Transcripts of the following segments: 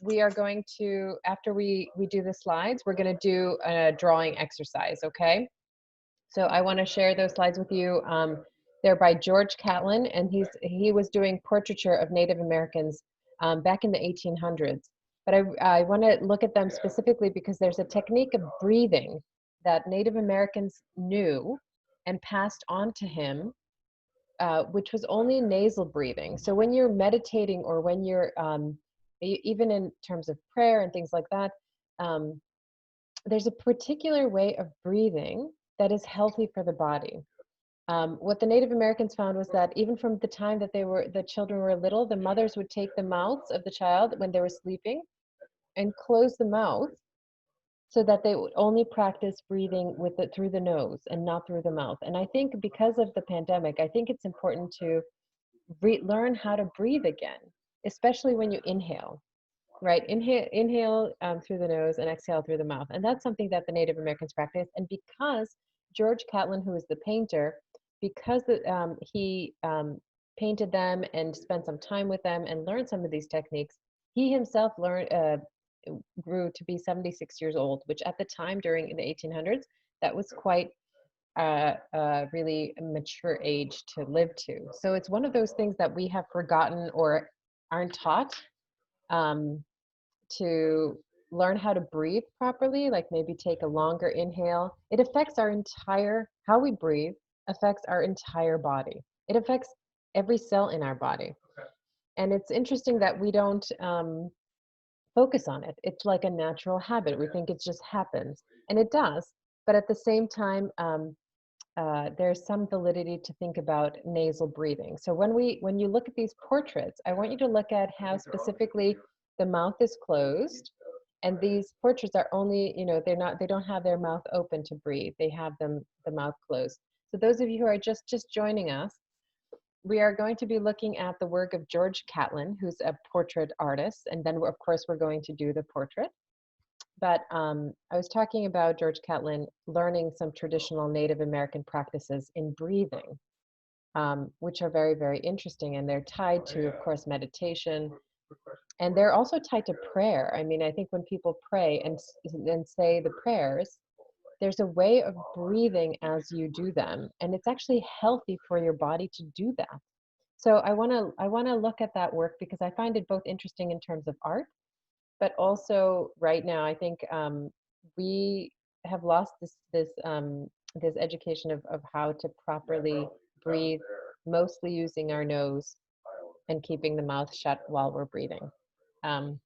we are going to, after we do the slides, we're going to do a drawing exercise, okay? So I want to share those slides with you. They're by George Catlin, and he was doing portraiture of Native Americans back in the 1800s. But I want to look at them specifically because there's a technique of breathing that Native Americans knew and passed on to him, which was only nasal breathing. So when you're meditating or when you're, even in terms of prayer and things like that, um, there's a particular way of breathing that is healthy for the body. What the Native Americans found was that even from the time that the children were little, the mothers would take the mouths of the child when they were sleeping and close the mouth so that they would only practice breathing through the nose and not through the mouth. And I think because of the pandemic, I think it's important to learn how to breathe again, especially when you inhale, right? Inhale through the nose and exhale through the mouth. And that's something that the Native Americans practiced. And because George Catlin, who is the painter, because he painted them and spent some time with them and learned some of these techniques, he himself grew to be 76 years old, which at the time during the 1800s, that was quite really a mature age to live to. So it's one of those things that we have forgotten or aren't taught, to learn how to breathe properly, like maybe take a longer inhale. It affects how we breathe affects our entire body. It affects every cell in our body. And it's interesting that we don't focus on it. It's like a natural habit. We think it just happens, and it does. But at the same time, there's some validity to think about nasal breathing. So when you look at these portraits, I want you to look at how specifically the mouth is closed, and these portraits are only, they don't have their mouth open to breathe. They have the mouth closed. So those of you who are just joining us, we are going to be looking at the work of George Catlin, who's a portrait artist, and then of course we're going to do the portrait. But I was talking about George Catlin learning some traditional Native American practices in breathing, which are very, very interesting. And they're tied to, of course, meditation. And they're also tied to prayer. I mean, I think when people pray and say the prayers, there's a way of breathing as you do them. And it's actually healthy for your body to do that. So I want to look at that work because I find it both interesting in terms of art, but also right now I think we have lost this education of how to properly breathe, mostly using our nose and keeping the mouth shut while we're breathing, um,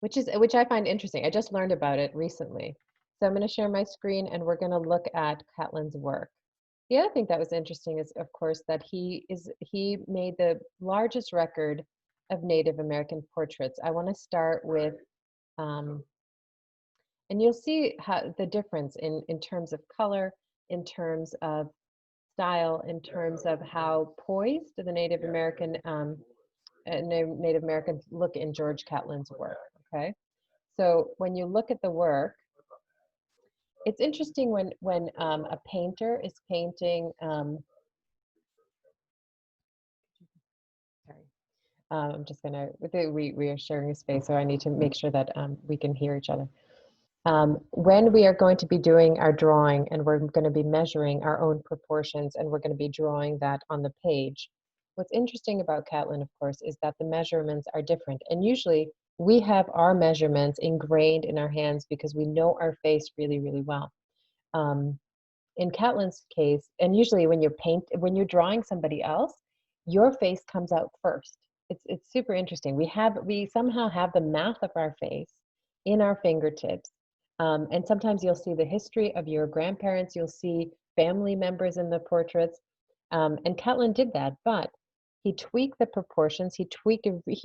which I find interesting. I just learned about it recently. So I'm going to share my screen and we're going to look at Catlin's work. The other thing that was interesting is, of course, that he made the largest record of Native American portraits. I want to start with, and you'll see how the difference in terms of color, in terms of style, in terms of how poised the Native Americans look in George Catlin's work. Okay, so when you look at the work, it's interesting when a painter is painting. Sorry. I'm just gonna, we are sharing a space, so I need to make sure that we can hear each other. When we are going to be doing our drawing and we're going to be measuring our own proportions and we're going to be drawing that on the page, what's interesting about Catlin, of course, is that the measurements are different. And usually we have our measurements ingrained in our hands because we know our face really, really well. In Catlin's case, and usually when you're drawing somebody else, your face comes out first. It's super interesting. We somehow have the math of our face in our fingertips. And sometimes you'll see the history of your grandparents, you'll see family members in the portraits. And Catlin did that, but he tweaked the proportions, he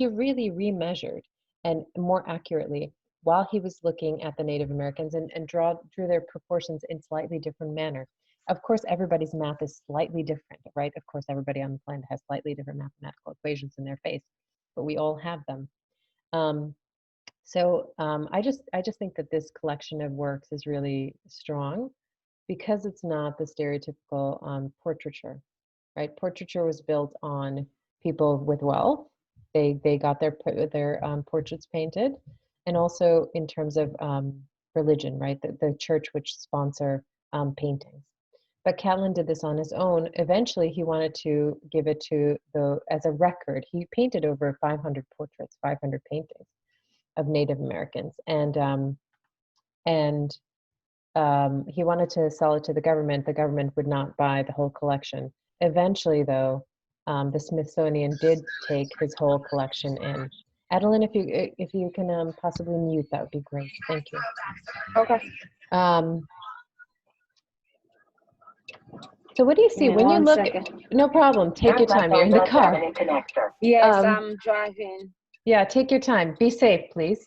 really remeasured and more accurately while he was looking at the Native Americans and drew their proportions in slightly different manner. Of course, everybody's math is slightly different, right? Of course, everybody on the planet has slightly different mathematical equations in their face, but we all have them. I just think that this collection of works is really strong because it's not the stereotypical portraiture, right? Portraiture was built on people with wealth, they got their portraits painted, and also in terms of religion, right? The church which sponsor paintings. But Catlin did this on his own. Eventually, he wanted to give it to as a record. He painted over 500 portraits, 500 paintings of Native Americans, and he wanted to sell it to the government. The government would not buy the whole collection. Eventually, though, the Smithsonian did take his whole collection in. Adeline, if you can possibly mute, that would be great. Thank you. Okay. So what do you see when you look? No problem. Take your time. You're in the car. Yes, I'm driving. Yeah, take your time. Be safe, please.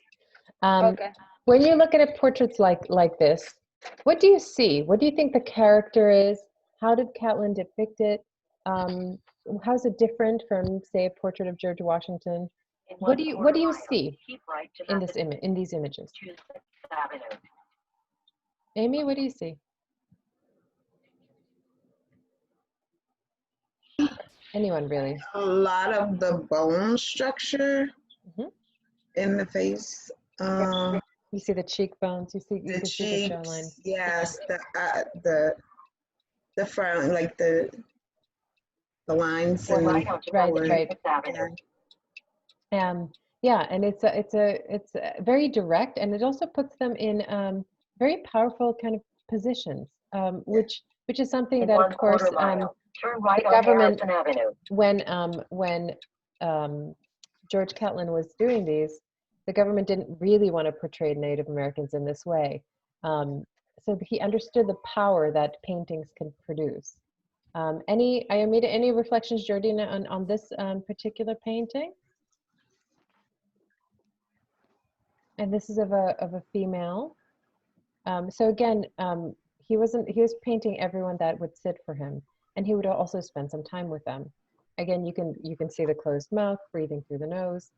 Okay. When you look at a portraits like this, what do you see? What do you think the character is? How did Catlin depict it? How's it different from, say, a portrait of George Washington? What do you see in these images? Amy, what do you see? Anyone really? A lot of the bone structure in the face. You see the cheekbones. You can see the jawline. Yes, the front, like the lines. Right. Yeah, and it's very direct, and it also puts them in very powerful kind of positions, which is something that, of course, the government, when George Catlin was doing these, the government didn't really want to portray Native Americans in this way. So he understood the power that paintings can produce. Any reflections, Jordina, on this particular painting? And this is of a female. So again, he was painting everyone that would sit for him, and he would also spend some time with them. Again, you can see the closed mouth, breathing through the nose.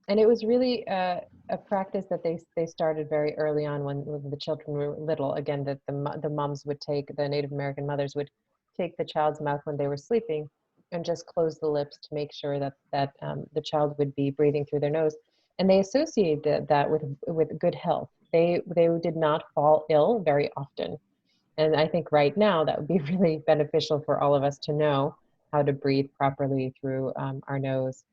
And it was really a practice that they started very early on when the children were little. Again, that the moms would take, the Native American mothers would take the child's mouth when they were sleeping and just close the lips to make sure that the child would be breathing through their nose. And they associated that with good health. They did not fall ill very often. And I think right now that would be really beneficial for all of us to know how to breathe properly through our nose,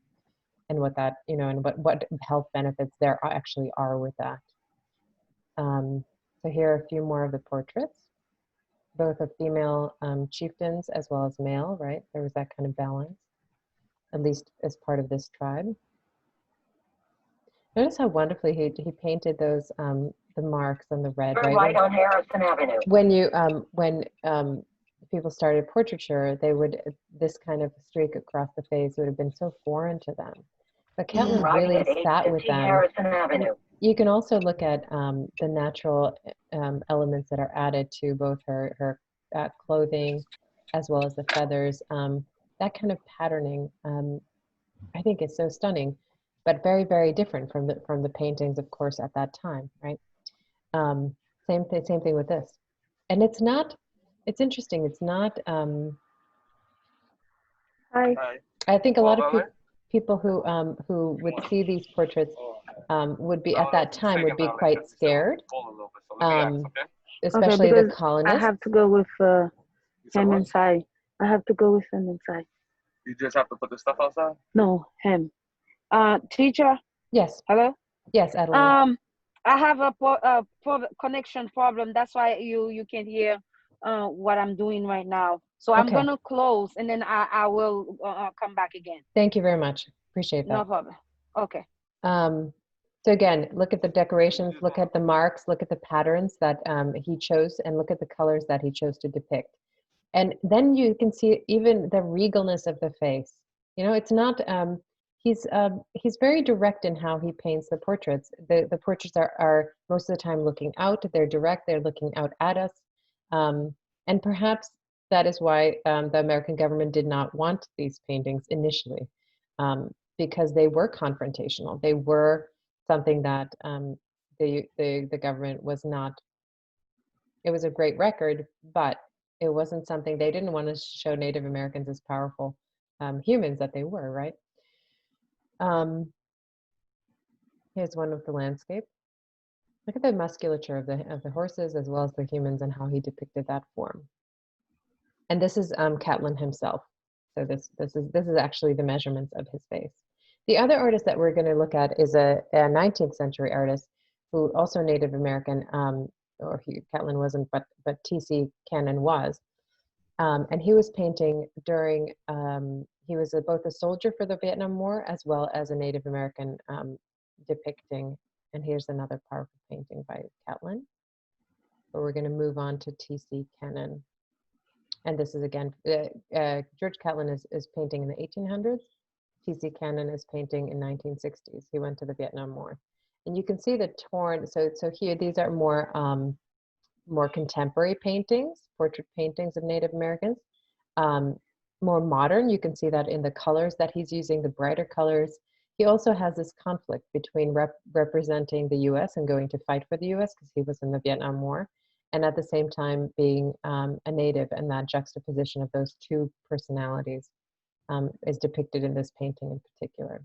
and what that, and what health benefits there actually are with that. So here are a few more of the portraits, both of female chieftains as well as male, right? There was that kind of balance, at least as part of this tribe. Notice how wonderfully he painted those the marks on the red, right? Right on Harrison Avenue. When people started portraiture, this kind of streak across the face would have been so foreign to them. But Catlin really sat with them. Harrison Avenue. You can also look at the natural elements that are added to both her clothing as well as the feathers. That kind of patterning, I think, is so stunning, but very, very different from the paintings, of course, at that time, right? Same thing with this. And it's interesting. It's not. Hi. I think a lot of people who would see these portraits would be, at that time, would be quite scared, especially the colonists. I have to go with him inside. I have to go with him inside. You just have to put the stuff outside? No, him. Teacher? Yes. Hello? Yes, Adeline. I have a connection problem. That's why you can't hear what I'm doing right now. So I'm going to close, and then I will come back again. Thank you very much. Appreciate that. No problem. Okay. So again, look at the decorations, look at the marks, look at the patterns that he chose, and look at the colors that he chose to depict. And then you can see even the regalness of the face. It's not, he's very direct in how he paints the portraits. The portraits are most of the time looking out, they're direct, they're looking out at us. And perhaps that is why the American government did not want these paintings initially, because they were confrontational. They were something that the government was not. It was a great record, but it wasn't something, they didn't want to show Native Americans as powerful humans that they were, right? Here's one of the landscape. Look at the musculature of the horses as well as the humans and how he depicted that form. And this is Catlin himself. So this is actually the measurements of his face. The other artist that we're going to look at is a 19th century artist who also Native American, Catlin wasn't, but T.C. Cannon was. And he was painting during, he was both a soldier for the Vietnam War as well as a Native American depicting. And here's another powerful painting by Catlin. But we're going to move on to T.C. Cannon. And this is again, George Catlin is painting in the 1800s. T.C. Cannon is painting in 1960s. He went to the Vietnam War. And you can see the torn, so here, these are more contemporary paintings, portrait paintings of Native Americans. More modern, you can see that in the colors that he's using, the brighter colors. He also has this conflict between representing the US and going to fight for the US because he was in the Vietnam War, and at the same time being a native, and that juxtaposition of those two personalities is depicted in this painting in particular.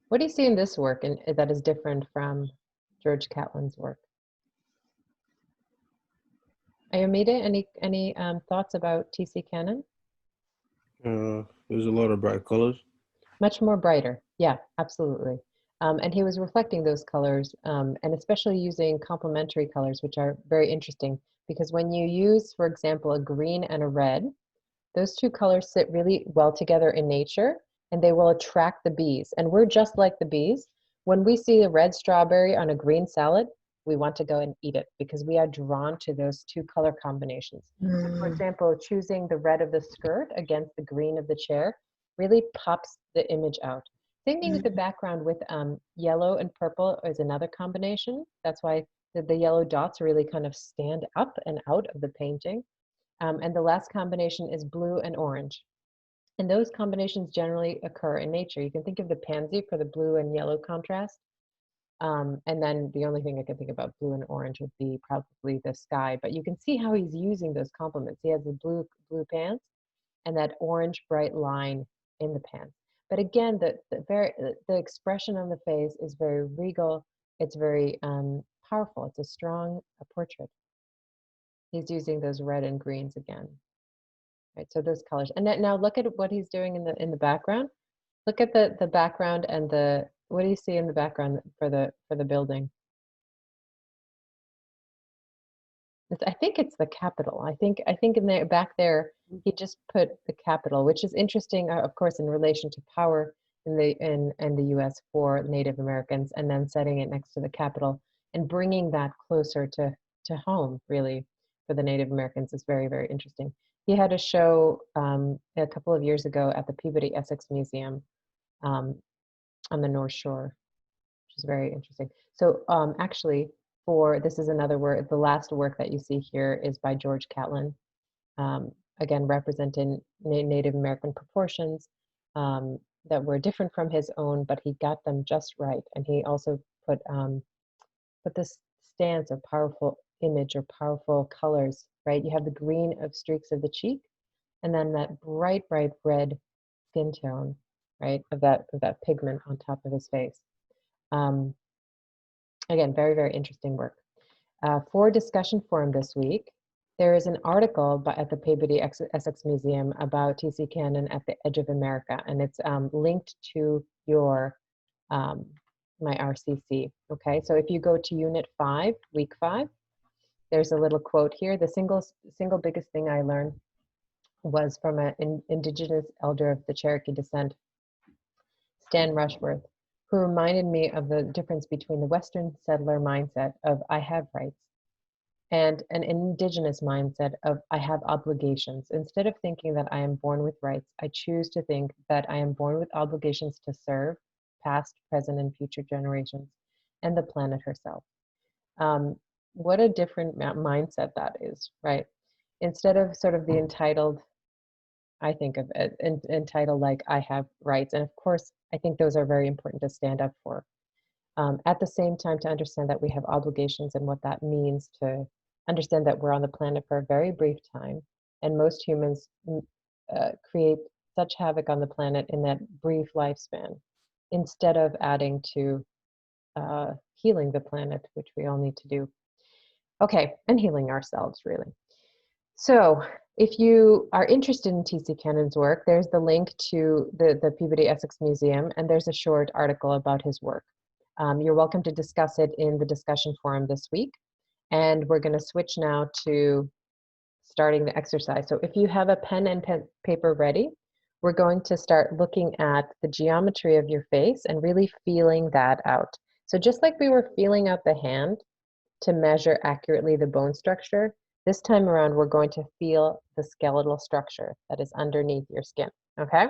What do you see in this work that is different from George Catlin's work? Ayomide, any thoughts about T.C. Cannon? There's a lot of bright colors. Much more brighter, yeah, absolutely. And he was reflecting those colors, and especially using complementary colors, which are very interesting, because when you use, for example, a green and a red, those two colors sit really well together in nature, and they will attract the bees. And we're just like the bees. When we see a red strawberry on a green salad, we want to go and eat it because we are drawn to those two color combinations. So for example, choosing the red of the skirt against the green of the chair really pops the image out. Same thing with the background with yellow and purple is another combination. That's why the yellow dots really kind of stand up and out of the painting. And the last combination is blue and orange. And those combinations generally occur in nature. You can think of the pansy for the blue and yellow contrast. And then the only thing I can think about blue and orange would be probably the sky. But you can see how he's using those complements. He has the blue pants and that orange bright line in the pants. But again, the expression on the face is very regal. It's very powerful. It's a strong portrait. He's using those red and greens again. Right, so those colors. And now look at what he's doing in the background. Look at the background and what do you see in the background for the building? I think it's the Capitol. I think in the back there he just put the Capitol, which is interesting, of course, in relation to power in the U.S. for Native Americans, and then setting it next to the Capitol and bringing that closer to home, really, for the Native Americans is very, very interesting. He had a show a couple of years ago at the Peabody Essex Museum on the North Shore, which is very interesting. So actually, this is another work, the last work that you see here is by George Catlin, again, representing Native American proportions that were different from his own, but he got them just right. And he also put this stance of powerful image or powerful colors, right? You have the green of streaks of the cheek, and then that bright, bright red skin tone, right, of that pigment on top of his face. Again, very, very interesting work. For discussion forum this week, there is an article at the Peabody Essex Museum about T.C. Cannon at the Edge of America, and it's linked to your my RCC. Okay, so if you go to Unit 5, Week 5, there's a little quote here. The single biggest thing I learned was from an indigenous elder of the Cherokee descent, Stan Rushworth, who reminded me of the difference between the Western settler mindset of I have rights and an indigenous mindset of I have obligations. Instead of thinking that I am born with rights, I choose to think that I am born with obligations to serve past, present, and future generations and the planet herself. What a different mindset that is, right? Instead of sort of the entitled, I think of it entitled like I have rights. And of course, I think those are very important to stand up for. At the same time, to understand that we have obligations and what that means, to understand that we're on the planet for a very brief time And most humans create such havoc on the planet in that brief lifespan, instead of adding to healing the planet, which we all need to do. Okay, and healing ourselves, really. So if you are interested in T.C. Cannon's work, there's the link to the Peabody Essex Museum, and there's a short article about his work. You're welcome to discuss it in the discussion forum this week. And we're going to switch now to starting the exercise. So if you have a pen and paper ready, we're going to start looking at the geometry of your face and really feeling that out. So just like we were feeling out the hand to measure accurately the bone structure, this time around we're going to feel the skeletal structure that is underneath your skin, okay?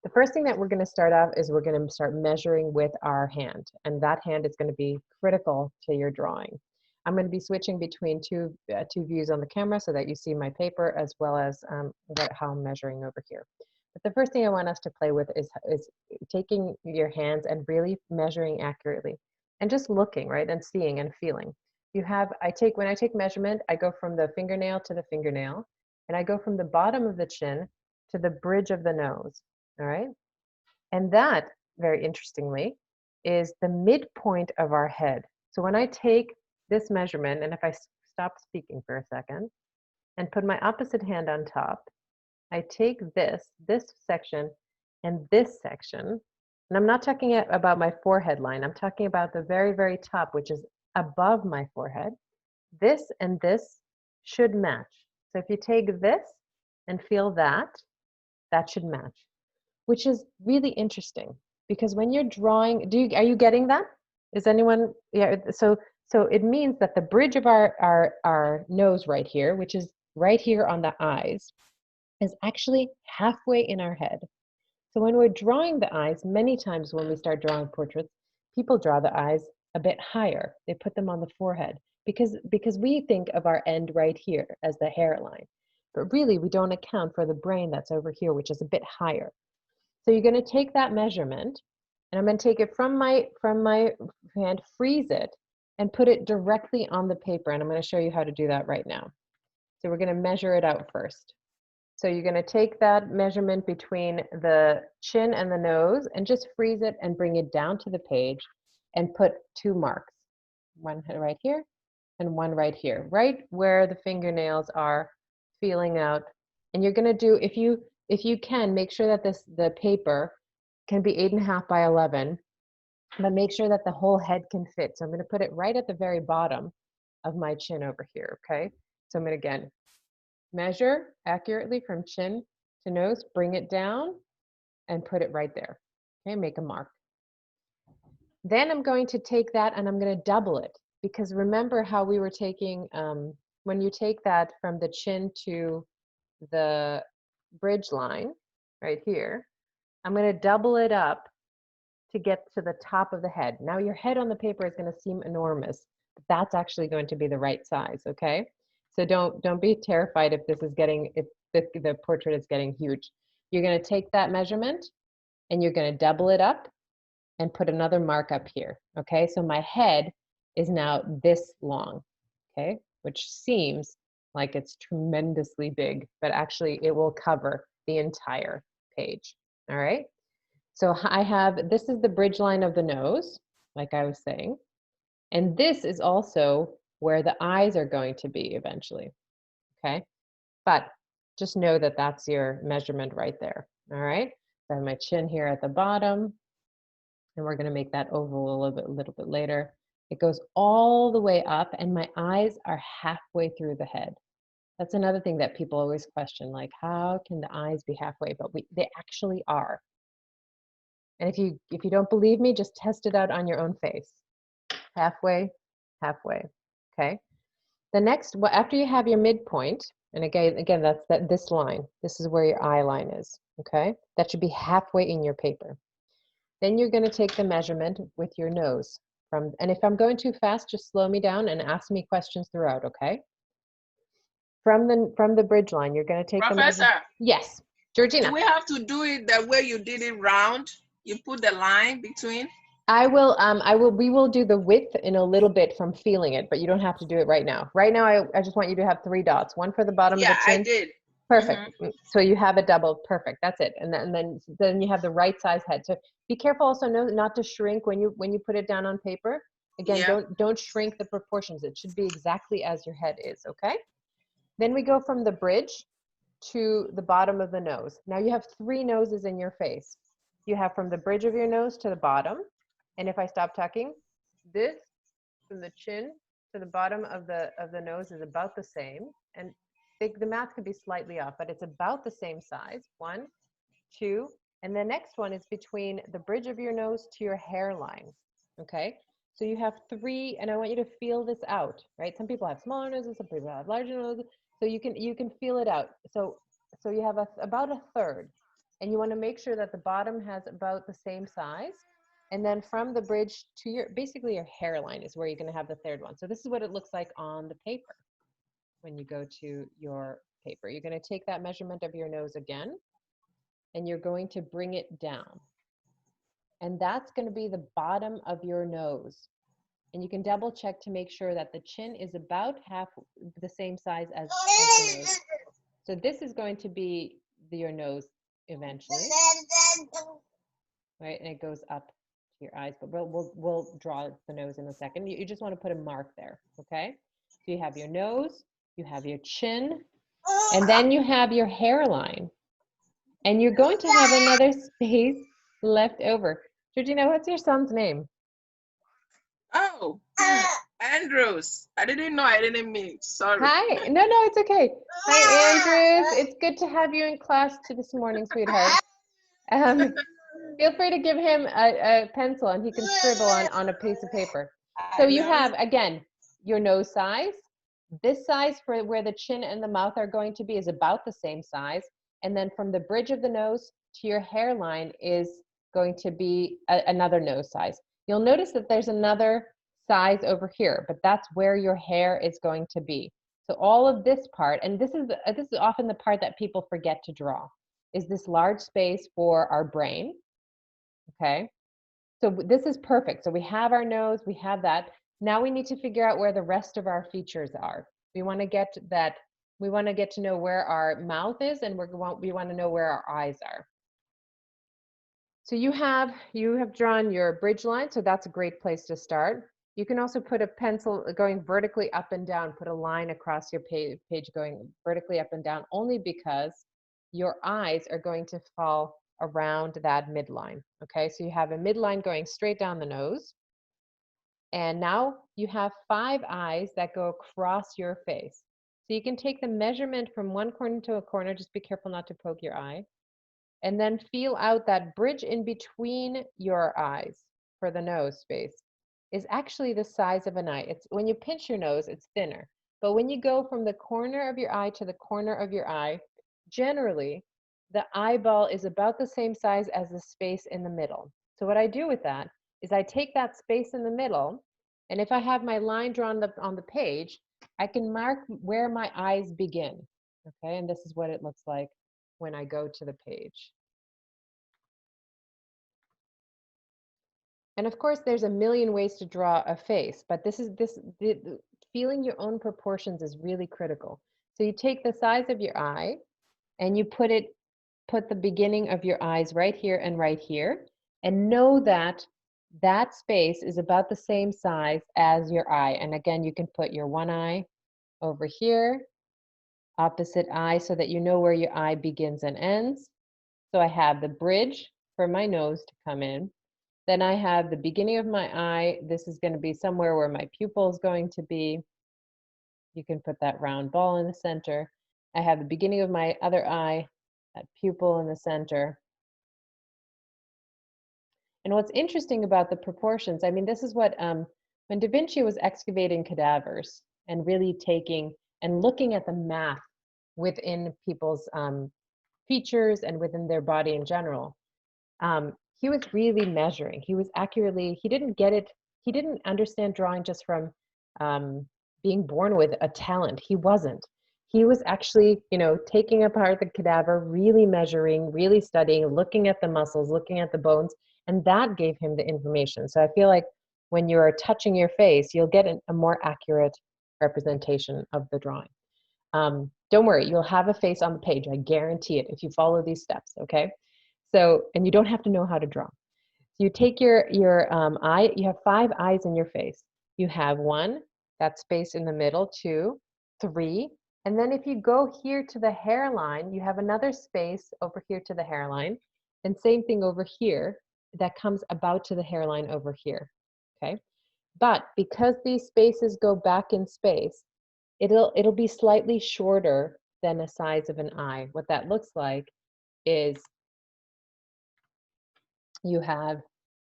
The first thing that we're going to start off is we're going to start measuring with our hand, and that hand is going to be critical to your drawing. I'm going to be switching between two views on the camera so that you see my paper as well as how I'm measuring over here. But the first thing I want us to play with is taking your hands and really measuring accurately and just looking, right, and seeing and feeling. When I take measurement, I go from the fingernail to the fingernail, and I go from the bottom of the chin to the bridge of the nose, all right? And that, very interestingly, is the midpoint of our head. So when I take this measurement, and if I stop speaking for a second and put my opposite hand on top, I take this section and this section, and I'm not talking about my forehead line, I'm talking about the very, very top, which is above my forehead. This and this should match. So if you take this and feel that, that should match, which is really interesting because when you're drawing, are you getting that? Is anyone, yeah, so it means that the bridge of our nose right here, which is right here on the eyes, is actually halfway in our head. So when we're drawing the eyes, many times when we start drawing portraits, people draw the eyes a bit higher. They put them on the forehead because we think of our end right here as the hairline. But really, we don't account for the brain that's over here, which is a bit higher. So you're going to take that measurement, and I'm going to take it from my hand, freeze it, and put it directly on the paper. And I'm going to show you how to do that right now. So we're going to measure it out first. So you're going to take that measurement between the chin and the nose and just freeze it and bring it down to the page and put 2 marks. One right here and one right here, right where the fingernails are feeling out. And you're going to do, if you can, make sure that the paper can be 8.5 by 11, but make sure that the whole head can fit. So I'm going to put it right at the very bottom of my chin over here, okay? So I'm going to, again, measure accurately from chin to nose, bring it down, and put it right there, okay? Make a mark. Then I'm going to take that and I'm going to double it, because remember how we were taking, when you take that from the chin to the bridge line right here, I'm going to double it up to get to the top of the head. Now your head on the paper is going to seem enormous, but that's actually going to be the right size, okay? So don't be terrified if this is getting, if the portrait is getting huge. You're going to take that measurement and you're going to double it up and put another mark up here, okay? So my head is now this long, okay? Which seems like it's tremendously big, but actually it will cover the entire page, all right? So I have, this is the bridge line of the nose, like I was saying, and this is also where the eyes are going to be eventually, okay? But just know that that's your measurement right there, all right? So I have my chin here at the bottom, and we're gonna make that oval a little bit later. It goes all the way up, and my eyes are halfway through the head. That's another thing that people always question, like, how can the eyes be halfway? But they actually are. And if you don't believe me, just test it out on your own face. Halfway, halfway, okay? The next, well, after you have your midpoint, and again, that's this line. This is where your eye line is, okay? That should be halfway in your paper. Then you're gonna take the measurement with your nose. And if I'm going too fast, just slow me down and ask me questions throughout, okay? From the bridge line, you're gonna take the measurement. Professor. Yes, Georgina. Do we have to do it the way you did it round? You put the line between? We will do the width in a little bit from feeling it, but you don't have to do it right now. Right now, I just want you to have 3 dots, one for the bottom of the chin. Yeah, I did. Perfect. So you have a double. Perfect. That's it. And then you have the right size head. So be careful also not to shrink when you put it down on paper. Again, Yeah. don't shrink the proportions. It should be exactly as your head is, okay? Then we go from the bridge to the bottom of the nose. Now you have 3 noses in your face. You have from the bridge of your nose to the bottom. And if I stop talking, this from the chin to the bottom of the nose is about the same. And the math could be slightly off, but it's about the same size. 1, 2, and the next one is between the bridge of your nose to your hairline. Okay, so you have 3, and I want you to feel this out, right? Some people have smaller noses, some people have larger noses, so you can feel it out. So you have about a third, and you want to make sure that the bottom has about the same size. And then from the bridge to basically your hairline is where you're going to have the third one. So this is what it looks like on the paper. When you go to your paper, you're going to take that measurement of your nose again, and you're going to bring it down. And that's going to be the bottom of your nose. And you can double check to make sure that the chin is about half the same size as the nose. So this is going to be your nose eventually, right? And it goes up to your eyes, but we'll draw the nose in a second. You just want to put a mark there, okay? So you have your nose, you have your chin, and then you have your hairline. And you're going to have another space left over. Georgina, what's your son's name? Oh, Andrews. I didn't know. I didn't meet. Sorry. Hi. No, it's okay. Hi, Andrews. It's good to have you in class this morning, sweetheart. Feel free to give him a pencil and he can scribble on a piece of paper. So you have, again, your nose size. This size for where the chin and the mouth are going to be is about the same size. And then from the bridge of the nose to your hairline is going to be another nose size. You'll notice that there's another size over here, but that's where your hair is going to be. So all of this part, and this is often the part that people forget to draw, is this large space for our brain. Okay, so this is perfect. So we have our nose, we have that. Now we need to figure out where the rest of our features are. We want to get that. We want to get to know where our mouth is, and we want to know where our eyes are. So you have drawn your bridge line, so that's a great place to start. You can also put a pencil going vertically up and down, put a line across your page going vertically up and down, only because your eyes are going to fall around that midline. Okay, so you have a midline going straight down the nose. And now you have 5 eyes that go across your face. So you can take the measurement from one corner to a corner, just be careful not to poke your eye, and then feel out that bridge in between your eyes for the nose space is actually the size of an eye. It's when you pinch your nose, it's thinner. But when you go from the corner of your eye to the corner of your eye, generally, the eyeball is about the same size as the space in the middle. So what I do with that is I take that space in the middle, and if I have my line drawn on the page, I can mark where my eyes begin. Okay, and this is what it looks like when I go to the page. And of course, there's a million ways to draw a face, but feeling your own proportions is really critical. So you take the size of your eye and you put the beginning of your eyes right here and right here, and know that that space is about the same size as your eye. And again, you can put your one eye over here, opposite eye, so that you know where your eye begins and ends. So I have the bridge for my nose to come in. Then I have the beginning of my eye. This is going to be somewhere where my pupil is going to be. You can put that round ball in the center. I have the beginning of my other eye, that pupil in the center. And what's interesting about the proportions, I mean, this is what, when Da Vinci was excavating cadavers and really taking and looking at the math within people's features and within their body in general, he was really measuring. He was accurately, he didn't understand drawing just from being born with a talent. He wasn't. He was actually, taking apart the cadaver, really measuring, really studying, looking at the muscles, looking at the bones, and that gave him the information. So I feel like when you're touching your face, you'll get a more accurate representation of the drawing. Don't worry, you'll have a face on the page. I guarantee it if you follow these steps, okay? So, and you don't have to know how to draw. So you take your eye, you have 5 eyes in your face. You have 1, that space in the middle, 2, 3, and then if you go here to the hairline, you have another space over here to the hairline, and same thing over here, that comes about to the hairline over here, okay? But because these spaces go back in space, it'll be slightly shorter than the size of an eye. What that looks like is you have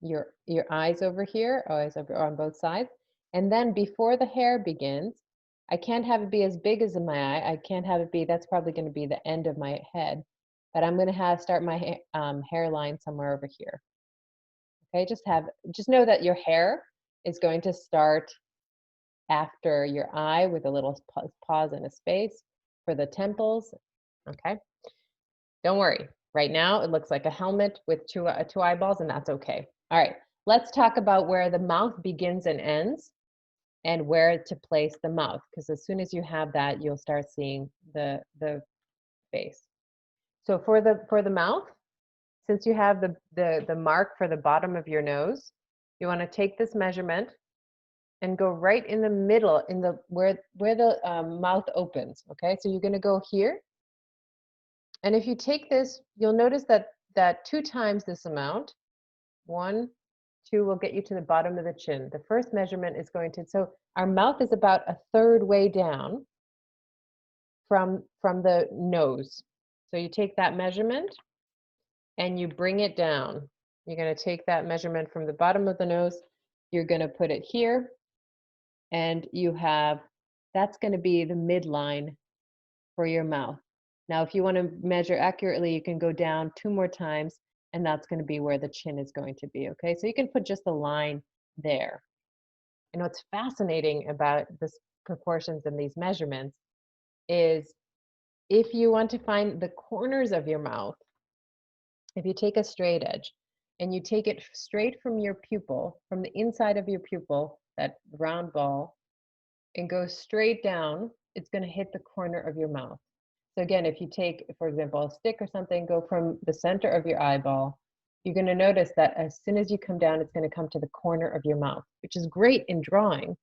your eyes over here, eyes over on both sides, and then before the hair begins, I can't have it be as big as in my eye. I can't have it be, that's probably going to be the end of my head, but I'm going to start my hairline somewhere over here. Okay, just know that your hair is going to start after your eye with a little pause and a space for the temples. Okay, don't worry. Right now, it looks like a helmet with two eyeballs, and that's okay. All right, let's talk about where the mouth begins and ends and where to place the mouth, because as soon as you have that, you'll start seeing the face. So for the mouth, since you have the mark for the bottom of your nose, you want to take this measurement and go right in the middle, in the where the mouth opens. Okay, so you're going to go here, and if you take this, you'll notice that 2 times this amount, 1, 2, will get you to the bottom of the chin. The first measurement is going to, so our mouth is about a 1/3 way down from the nose. So you take that measurement and you bring it down. You're going to take that measurement from the bottom of the nose, you're going to put it here, and you have, that's going to be the midline for your mouth. Now, if you want to measure accurately, you can go down 2 more times, and that's going to be where the chin is going to be, okay? So you can put just a line there. And what's fascinating about this proportions and these measurements is if you want to find the corners of your mouth, if you take a straight edge and you take it straight from your pupil, from the inside of your pupil, that round ball, and go straight down, it's going to hit the corner of your mouth. So again, if you take, for example, a stick or something, go from the center of your eyeball, you're going to notice that as soon as you come down, it's going to come to the corner of your mouth, which is great in drawing,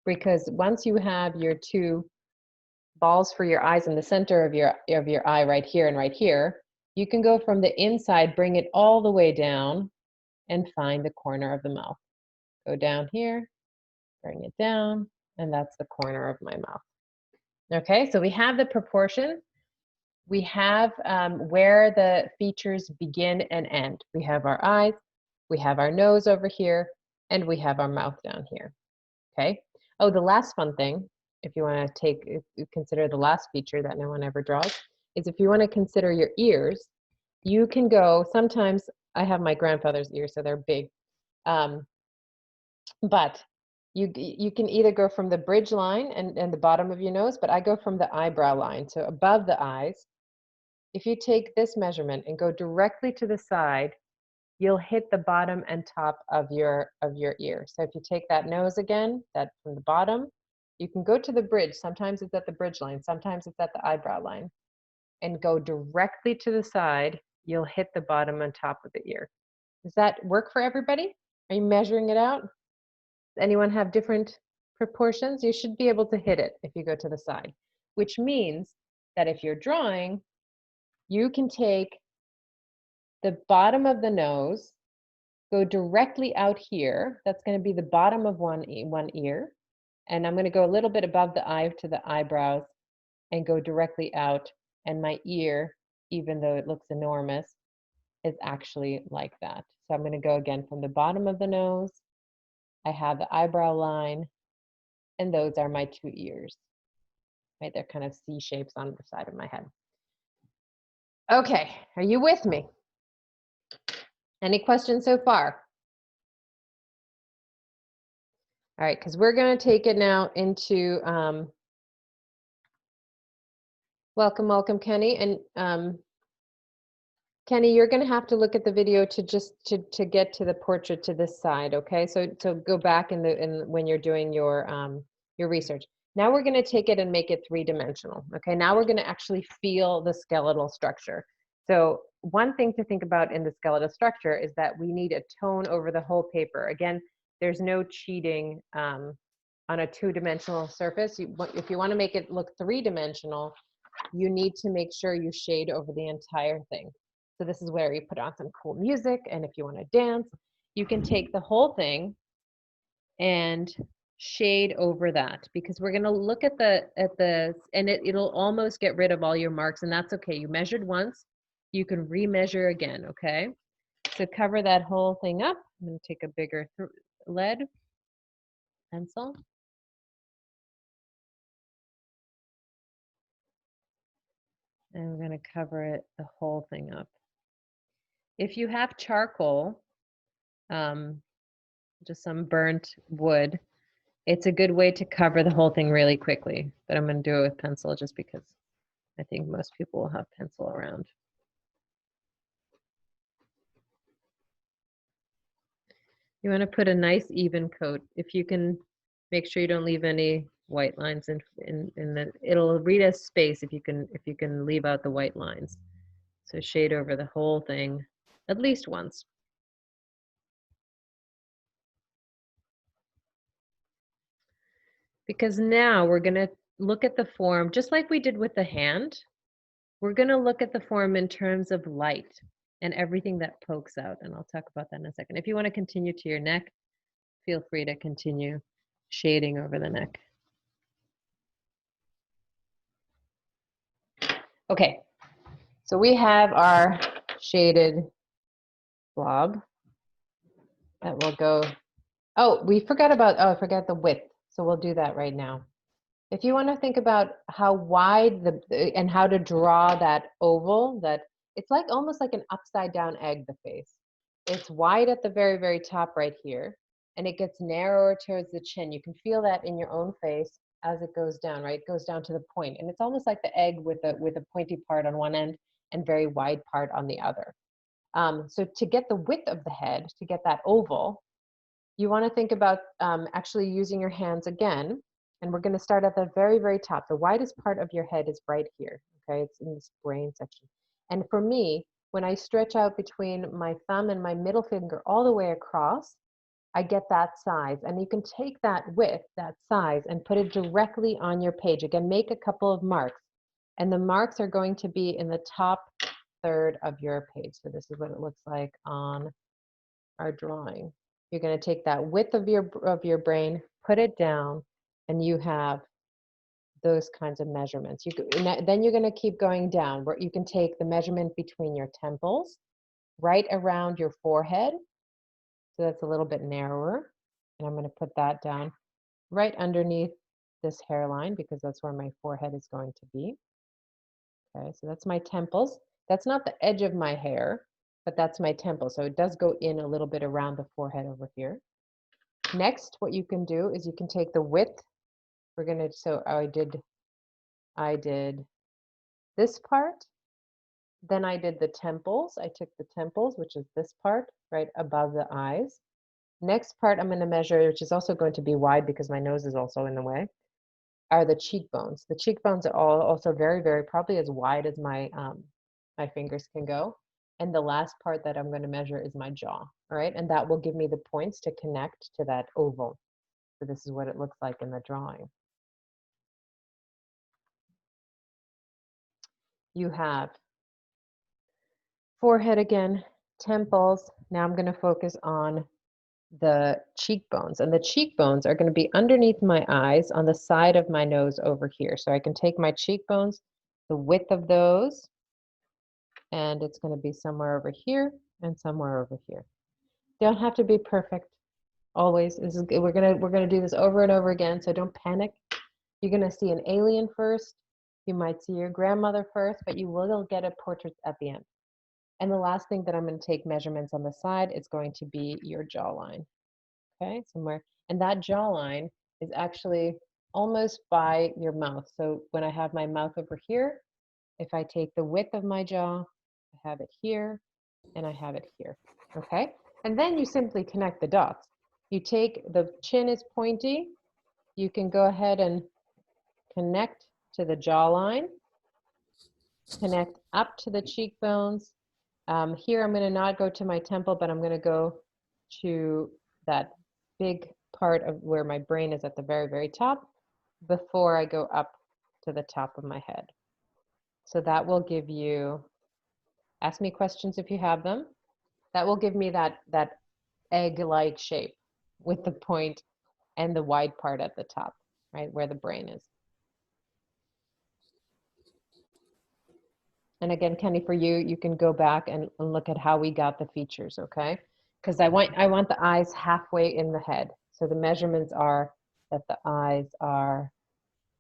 because once you have your 2 balls for your eyes in the center of your eye right here and right here, you can go from the inside, bring it all the way down, and find the corner of the mouth. Go down here, bring it down, and that's the corner of my mouth. Okay, so we have the proportion. We have where the features begin and end. We have our eyes, we have our nose over here, and we have our mouth down here. Okay. Oh, the last fun thing, if you want to consider the last feature that no one ever draws, is if you want to consider your ears, you can go, sometimes I have my grandfather's ears, so they're big. But you can either go from the bridge line and the bottom of your nose, but I go from the eyebrow line, so above the eyes. If you take this measurement and go directly to the side, you'll hit the bottom and top of your ear. So if you take that nose again, that from the bottom, you can go to the bridge. Sometimes it's at the bridge line, sometimes it's at the eyebrow line, and go directly to the side, you'll hit the bottom and top of the ear. Does that work for everybody? Are you measuring it out? Does anyone have different proportions? You should be able to hit it if you go to the side, which means that if you're drawing, you can take the bottom of the nose, go directly out here. That's going to be the bottom of one ear. And I'm going to go a little bit above the eye to the eyebrows and go directly out. And my ear, even though it looks enormous, is actually like that. So I'm going to go again from the bottom of the nose. I have the eyebrow line, and those are my 2 ears. Right? They're kind of C shapes on the side of my head. Okay, are you with me? Any questions so far? All right, because we're going to take it now into, welcome, Kenny. And Kenny, you're going to have to look at the video to get to the portrait to this side, okay? So go back when you're doing your research. Now we're going to take it and make it three-dimensional. Okay, now we're going to actually feel the skeletal structure. So one thing to think about in the skeletal structure is that we need a tone over the whole paper. Again, there's no cheating on a two-dimensional surface. If you want to make it look three-dimensional, you need to make sure you shade over the entire thing. So this is where you put on some cool music, and if you want to dance, you can take the whole thing and shade over that, because we're going to look at the and it'll almost get rid of all your marks, and that's okay. You measured once, you can remeasure again. Okay, so cover that whole thing up. I'm going to take a bigger lead pencil. And we're going to cover it, the whole thing up. If you have charcoal, just some burnt wood, it's a good way to cover the whole thing really quickly. But I'm going to do it with pencil just because I think most people will have pencil around. You want to put a nice even coat. If you can make sure you don't leave any white lines in the, it'll read as space if you can leave out the white lines. So shade over the whole thing at least once. Because now we're going to look at the form just like we did with the hand. We're going to look at the form in terms of light and everything that pokes out, and I'll talk about that in a second. If you want to continue to your neck, feel free to continue shading over the neck. Okay, so we have our shaded blob that will go. Oh, we forgot about, I forgot the width. So we'll do that right now. If you want to think about how wide and how to draw that oval, that it's like almost like an upside down egg, the face. It's wide at the very, very top right here, and it gets narrower towards the chin. You can feel that in your own face as it goes down, right? It goes down to the point, and it's almost like the egg with a pointy part on one end and very wide part on the other. So to get the width of the head, to get that oval, you want to think about actually using your hands again, and we're going to start at the very, very top. The widest part of your head is right here, okay? It's in this brain section. And for me, when I stretch out between my thumb and my middle finger all the way across, I get that size. And you can take that width, that size, and put it directly on your page. Again, make a couple of marks. And the marks are going to be in the top third of your page. So this is what it looks like on our drawing. You're going to take that width of your brain, put it down, and you have those kinds of measurements. Then you're going to keep going down, where you can take the measurement between your temples, right around your forehead. So that's a little bit narrower. And I'm going to put that down right underneath this hairline, because that's where my forehead is going to be. Okay, so that's my temples. That's not the edge of my hair, but that's my temple. So it does go in a little bit around the forehead over here. Next, what you can do is you can take the width. We're going to, so I did this part. Then I did the temples. I took the temples, which is this part right above the eyes. Next part I'm going to measure, which is also going to be wide because my nose is also in the way, are the cheekbones. The cheekbones are also very, very, probably as wide as my my fingers can go. And the last part that I'm going to measure is my jaw, all right? And that will give me the points to connect to that oval. So this is what it looks like in the drawing. You have forehead again, temples. Now I'm going to focus on the cheekbones. And the cheekbones are going to be underneath my eyes on the side of my nose over here. So I can take my cheekbones, the width of those, and it's going to be somewhere over here and somewhere over here. Don't have to be perfect always. We're gonna do this over and over again, so don't panic. You're gonna see an alien first. You might see your grandmother first, but you will get a portrait at the end. And the last thing that I'm going to take measurements on the side is going to be your jawline. Okay, somewhere. And that jawline is actually almost by your mouth. So when I have my mouth over here, if I take the width of my jaw, I have it here, and I have it here. Okay, and then you simply connect the dots. You take, the chin is pointy. You can go ahead and connect to the jawline, connect up to the cheekbones. Here I'm going to not go to my temple, but I'm going to go to that big part of where my brain is at the very, very top before I go up to the top of my head. So that will give you, ask me questions if you have them. That will give me that egg-like shape with the point and the wide part at the top, right, where the brain is. And again, Kenny, for you, you can go back and look at how we got the features, okay? Because I want the eyes halfway in the head. So the measurements are that the eyes are,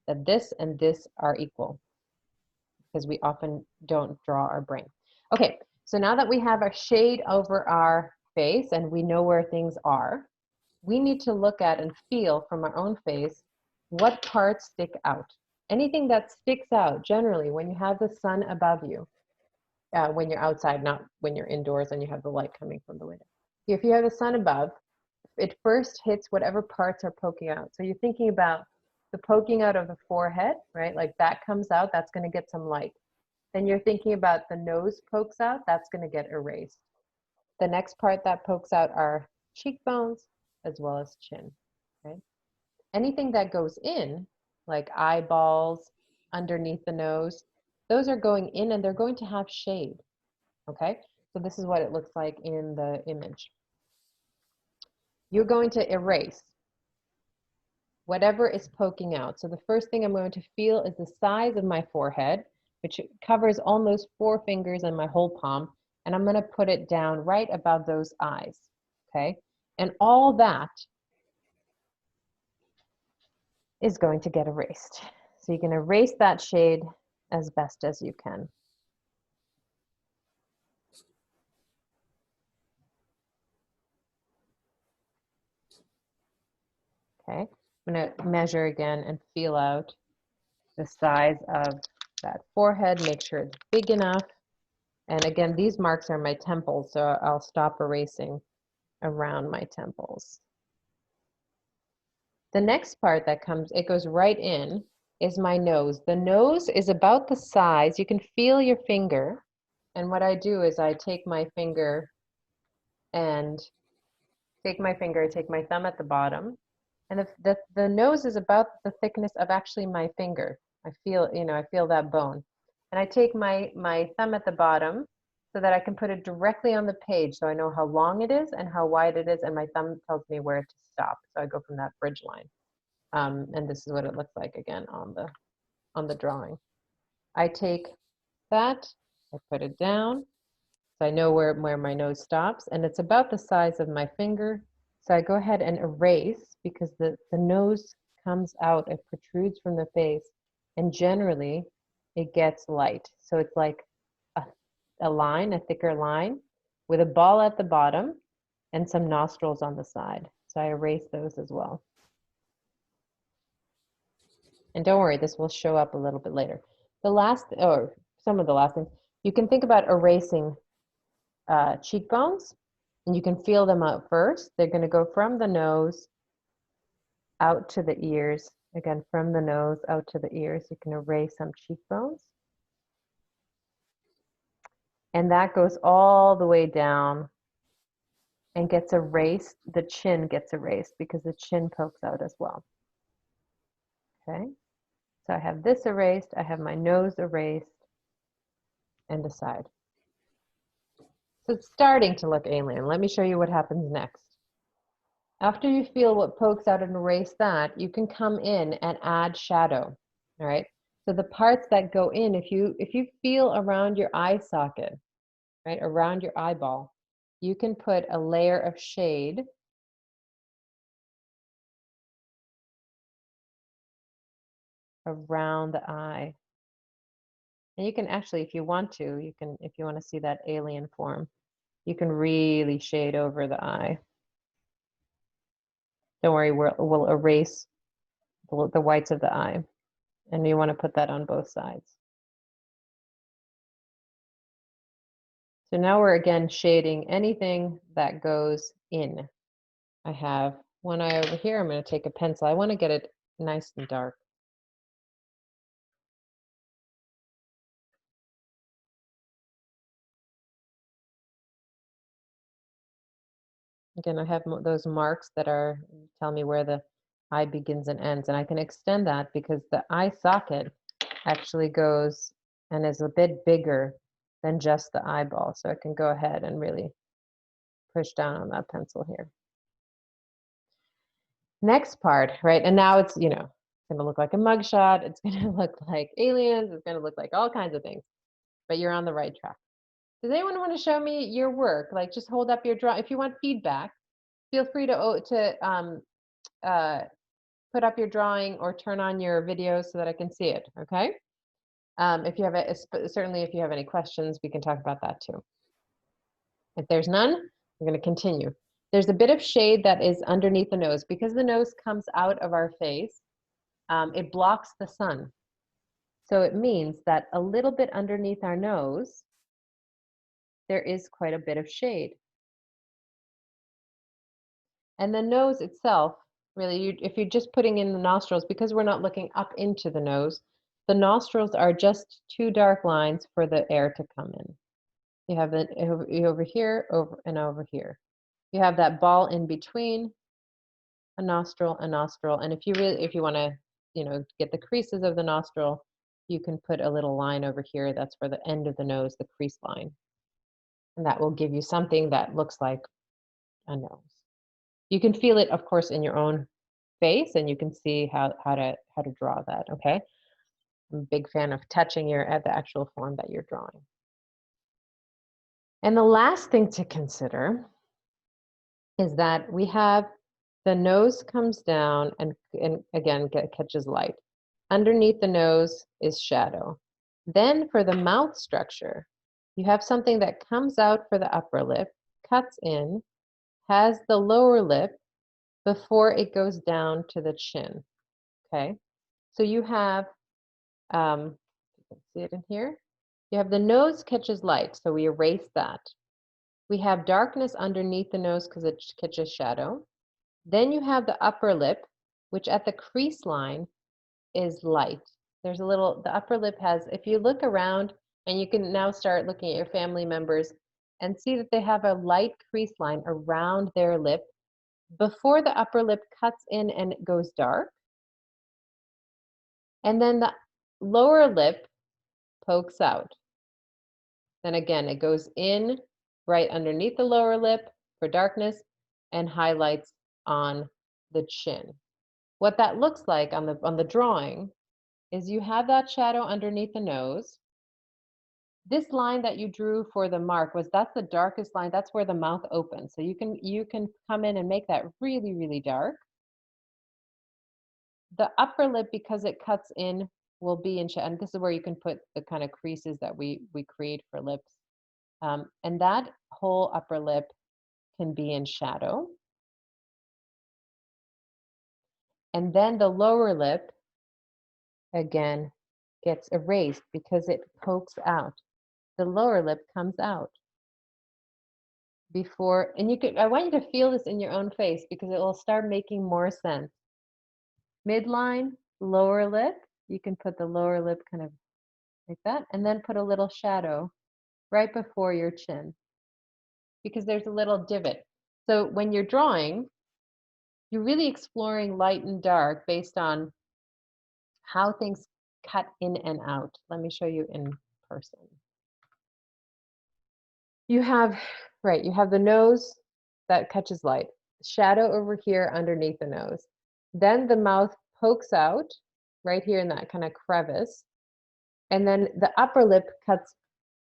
that this and this are equal, because we often don't draw our brain. Okay, so now that we have a shade over our face and we know where things are, we need to look at and feel from our own face what parts stick out. Anything that sticks out, generally, when you have the sun above you, when you're outside, not when you're indoors and you have the light coming from the window. If you have the sun above, it first hits whatever parts are poking out. So you're thinking about the poking out of the forehead, right? Like that comes out, that's going to get some light. Then you're thinking about the nose pokes out, that's going to get erased. The next part that pokes out are cheekbones as well as chin, right? Anything that goes in, like eyeballs, underneath the nose, those are going in and they're going to have shade, okay? So this is what it looks like in the image. You're going to erase whatever is poking out. So the first thing I'm going to feel is the size of my forehead, which covers almost 4 fingers and my whole palm, and I'm going to put it down right above those eyes, okay? And all that is going to get erased. So you can erase that shade as best as you can. Okay, I'm going to measure again and feel out the size of that forehead, make sure it's big enough. And again, these marks are my temples, so I'll stop erasing around my temples. The next part that comes, it goes right in, is my nose. The nose is about the size, you can feel your finger. And what I do is I take my finger and take my thumb at the bottom. And the nose is about the thickness of actually my finger. I feel, I feel that bone. And I take my thumb at the bottom so that I can put it directly on the page so I know how long it is and how wide it is, and my thumb tells me where to stop. So I go from that bridge line. And this is what it looks like again on the drawing. I take that, I put it down, so I know where my nose stops, and it's about the size of my finger. So I go ahead and erase, because the nose comes out, it protrudes from the face, and generally it gets light. So it's like a line, a thicker line, with a ball at the bottom and some nostrils on the side. So I erase those as well. And don't worry, this will show up a little bit later. The last, or some of the last things, you can think about erasing cheekbones, and you can feel them out first. They're going to go from the nose out to the ears. Again, from the nose out to the ears, you can erase some cheekbones. And that goes all the way down and gets erased. The chin gets erased because the chin pokes out as well. Okay, so I have this erased, I have my nose erased, and the side. So it's starting to look alien. Let me show you what happens next. After you feel what pokes out and erase that, you can come in and add shadow, all right? So the parts that go in, if you feel around your eye socket, right, around your eyeball, you can put a layer of shade around the eye. And you can actually, if you want to, if you want to see that alien form, you can really shade over the eye. Don't worry, we'll erase the whites of the eye. And you want to put that on both sides. So now we're again shading anything that goes in. I have one eye over here. I'm going to take a pencil. I want to get it nice and dark. Again, I have those marks that are tell me where the eye begins and ends, and I can extend that because the eye socket actually goes and is a bit bigger than just the eyeball. So I can go ahead and really push down on that pencil here. Next part, right? And now it's, you know, it's going to look like a mugshot. It's going to look like aliens. It's going to look like all kinds of things, but you're on the right track. Does anyone want to show me your work? Like, just hold up your draw. If you want feedback, feel free to put up your drawing or turn on your video so that I can see it. Okay. If you have certainly if you have any questions, we can talk about that too. If there's none, we're going to continue. There's a bit of shade that is underneath the nose because the nose comes out of our face. It blocks the sun. So it means that a little bit underneath our nose, there is quite a bit of shade. And the nose itself, really, if you're just putting in the nostrils, because we're not looking up into the nose, the nostrils are just two dark lines for the air to come in. You have it over here, over here. You have that ball in between, a nostril, and if you want to, you know, get the creases of the nostril, you can put a little line over here. That's for the end of the nose, the crease line, and that will give you something that looks like a nose. You can feel it, of course, in your own face, and you can see how to draw that. Okay, I'm a big fan of touching the actual form that you're drawing. And the last thing to consider is that we have the nose comes down and again catches light. Underneath the nose is shadow. Then for the mouth structure, you have something that comes out for the upper lip, cuts in, has the lower lip before it goes down to the chin. Okay, so you have, you can see it in here. You have the nose catches light, so we erase that. We have darkness underneath the nose because it catches shadow. Then you have the upper lip, which at the crease line is light. There's a little, the upper lip has, if you look around, and you can now start looking at your family members and see that they have a light crease line around their lip before the upper lip cuts in and it goes dark. And then the lower lip pokes out. Then again, it goes in right underneath the lower lip for darkness and highlights on the chin. What that looks like on the drawing is you have that shadow underneath the nose. This line that you drew for the mark that's the darkest line. That's where the mouth opens. So you can come in and make that really, really dark. The upper lip, because it cuts in, will be in shadow. And this is where you can put the kind of creases that we create for lips. And that whole upper lip can be in shadow. And then the lower lip, again, gets erased because it pokes out. The lower lip comes out before, and I want you to feel this in your own face because it will start making more sense. Midline, lower lip, you can put the lower lip kind of like that, and then put a little shadow right before your chin because there's a little divot. So when you're drawing, you're really exploring light and dark based on how things cut in and out. Let me show you in person. You have the nose that catches light, shadow over here underneath the nose. Then the mouth pokes out right here in that kind of crevice. And then the upper lip cuts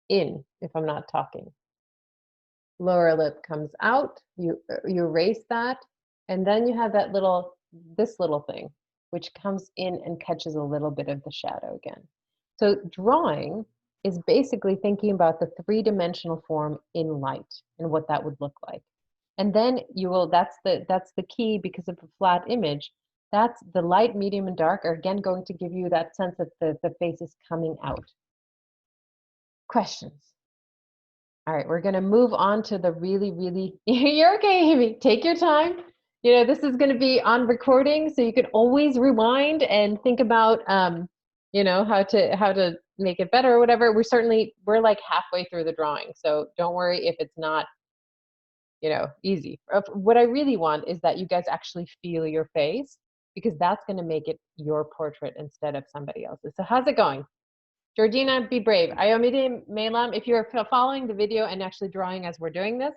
in, if I'm not talking. Lower lip comes out, you erase that, and then you have that this little thing, which comes in and catches a little bit of the shadow again. So drawing is basically thinking about the three-dimensional form in light and what that would look like. And then that's the key, because of a flat image, that's the light, medium, and dark are again going to give you that sense that the face is coming out. Questions? All right, we're gonna move on to the really, you're okay, Amy, take your time. You know, this is gonna be on recording, so you can always rewind and think about, you know, how to make it better or whatever. We're like halfway through the drawing, so don't worry if it's not you know, easy. What I really want is that you guys actually feel your face, because that's going to make it your portrait instead of somebody else's. So how's it going? Georgina, be brave. Ayomide Melam, if you're following the video and actually drawing as we're doing this,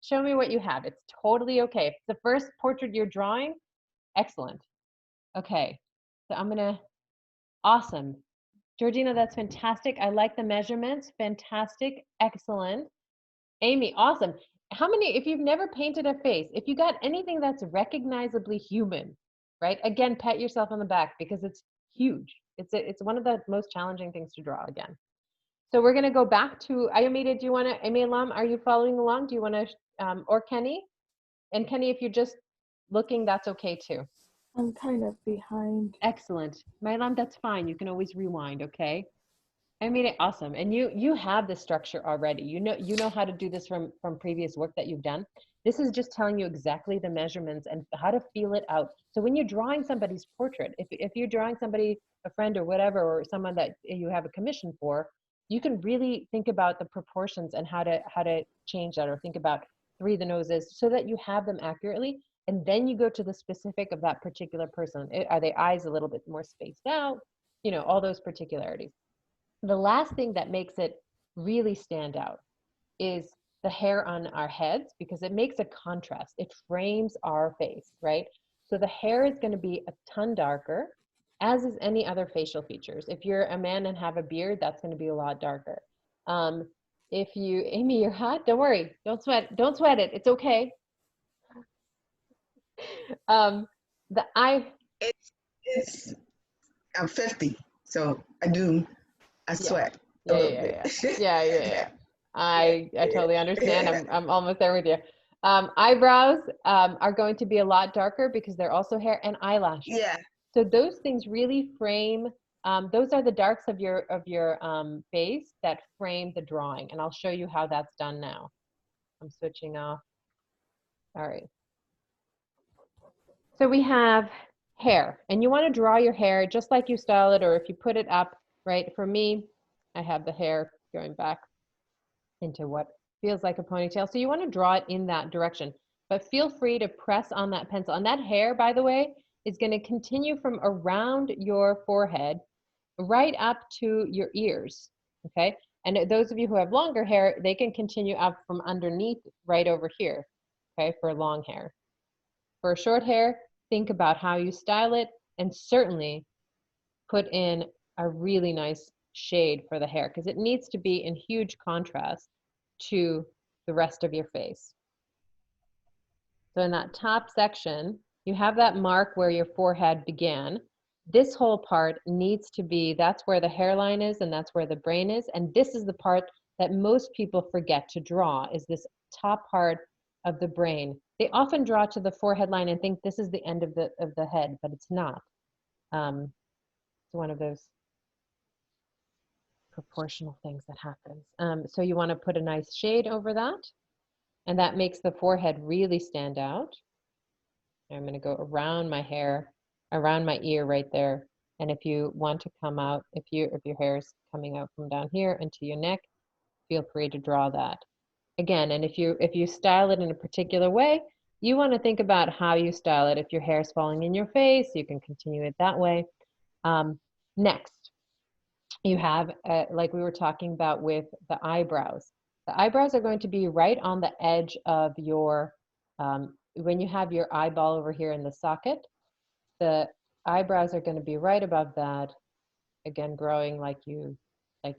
show me what you have. It's totally okay. If it's the first portrait you're drawing, excellent. Okay, so I'm gonna, awesome. Georgina, that's fantastic. I like the measurements. Fantastic, excellent. Amy, awesome. How many, if you've never painted a face, if you got anything that's recognizably human, right? Again, pat yourself on the back because it's huge. It's one of the most challenging things to draw again. So we're gonna go back to, Ayomide, do you wanna, Amy Alam, are you following along? Do you wanna, or Kenny? And Kenny, if you're just looking, that's okay too. I'm kind of behind. Excellent. Mailam, that's fine. You can always rewind, okay? I mean, awesome. And you have the structure already. You know how to do this from previous work that you've done. This is just telling you exactly the measurements and how to feel it out. So when you're drawing somebody's portrait, if you're drawing somebody, a friend or whatever, or someone that you have a commission for, you can really think about the proportions and how to change that, or think about 3 of the noses so that you have them accurately. And then you go to the specific of that particular person. Are their eyes a little bit more spaced out? You know, all those particularities. The last thing that makes it really stand out is the hair on our heads, because it makes a contrast. It frames our face, right? So the hair is going to be a ton darker, as is any other facial features. If you're a man and have a beard, that's going to be a lot darker. If you, Amy, you're hot, don't worry. Don't sweat it. It's okay. The eye. It's I'm 50, so I sweat a little bit. Yeah. I totally understand. I'm almost there with you. Eyebrows are going to be a lot darker because they're also hair, and eyelashes. Yeah. So those things really frame. Those are the darks of your face that frame the drawing, and I'll show you how that's done now. I'm switching off. All right. So we have hair, and you want to draw your hair just like you style it, or if you put it up, right? For me, I have the hair going back into what feels like a ponytail. So you want to draw it in that direction, but feel free to press on that pencil. And that hair, by the way, is going to continue from around your forehead right up to your ears, okay? And those of you who have longer hair, they can continue up from underneath right over here, okay, for long hair. For short hair, think about how you style it, and certainly put in a really nice shade for the hair, because it needs to be in huge contrast to the rest of your face. So in that top section, you have that mark where your forehead began. This whole part needs to be, that's where the hairline is, and that's where the brain is. And this is the part that most people forget to draw, is this top part of the brain. They often draw to the forehead line and think this is the end of the head, but it's not. It's one of those proportional things that happens. So you want to put a nice shade over that, and that makes the forehead really stand out. I'm going to go around my hair, around my ear right there. And if you want to come out, if your hair is coming out from down here into your neck, feel free to draw that. Again, and if you style it in a particular way, you want to think about how you style it. If your hair is falling in your face, you can continue it that way. Next, you have, like we were talking about with the eyebrows. The eyebrows are going to be right on the edge of your, when you have your eyeball over here in the socket, the eyebrows are going to be right above that. Again, growing like you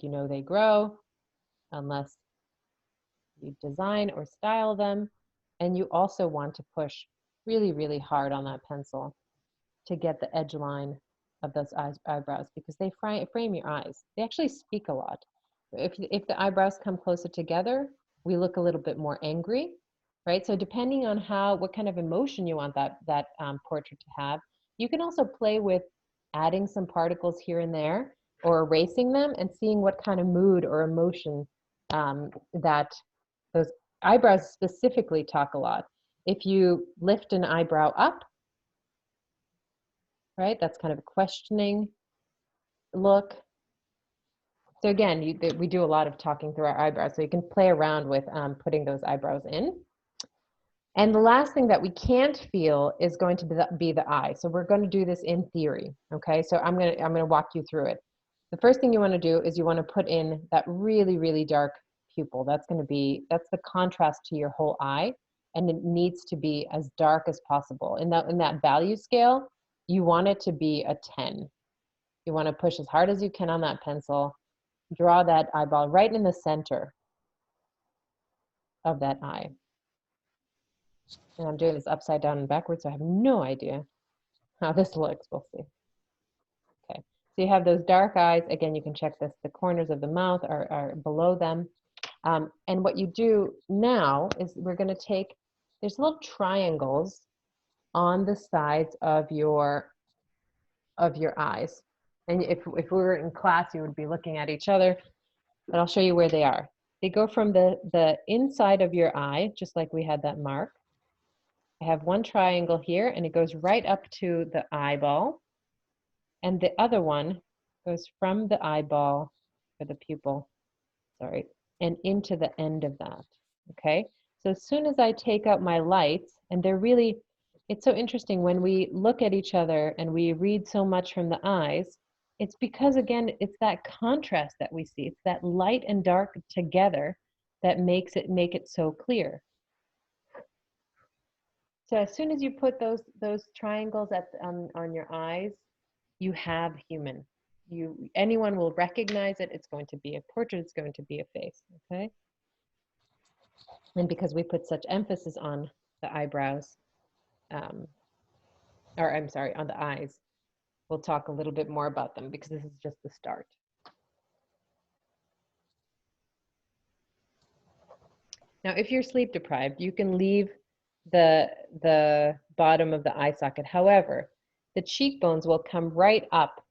know they grow, unless you design or style them. And you also want to push really, really hard on that pencil to get the edge line of those eyebrows, because they frame your eyes. They actually speak a lot. If the eyebrows come closer together, we look a little bit more angry, right? So depending on what kind of emotion you want that portrait to have, you can also play with adding some particles here and there, or erasing them, and seeing what kind of mood or emotion that those eyebrows specifically talk a lot. If you lift an eyebrow up, right, that's kind of a questioning look. So again, we do a lot of talking through our eyebrows, so you can play around with putting those eyebrows in. And the last thing that we can't feel is going to be the eye. So we're going to do this in theory, okay? So I'm going to walk you through it. The first thing you want to do is you want to put in that really, really dark pupil. That's the contrast to your whole eye, and it needs to be as dark as possible. In that value scale, you want it to be a 10. You want to push as hard as you can on that pencil, draw that eyeball right in the center of that eye. And I'm doing this upside down and backwards, so I have no idea how this looks. We'll see. Okay, so you have those dark eyes. Again, you can check this. The corners of the mouth are below them. And what you do now is we're going to take, there's little triangles on the sides of your eyes. And if we were in class, you would be looking at each other, but I'll show you where they are. They go from the inside of your eye, just like we had that mark. I have one triangle here, and it goes right up to the eyeball. And the other one goes from the eyeball, or the pupil, sorry, and into the end of that, okay? So as soon as I take out my lights, and they're really, it's so interesting when we look at each other and we read so much from the eyes, it's because, again, it's that contrast that we see. It's that light and dark together that make it so clear. So as soon as you put those triangles on your eyes, you have human. Anyone will recognize it. It's going to be a portrait. It's going to be a face. Okay. And because we put such emphasis on the eyebrows, or I'm sorry, on the eyes, we'll talk a little bit more about them because this is just the start. Now, if you're sleep deprived, you can leave the bottom of the eye socket. However, the cheekbones will come right up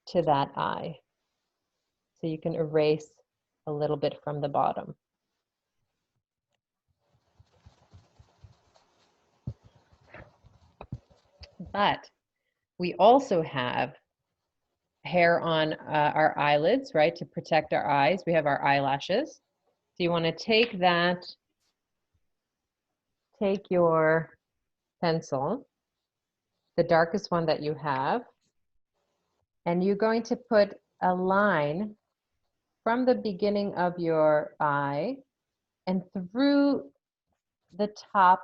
to that eye. So you can erase a little bit from the bottom. But we also have hair on our eyelids, right, to protect our eyes. We have our eyelashes. So you want to take your pencil, the darkest one that you have, and you're going to put a line from the beginning of your eye and through the top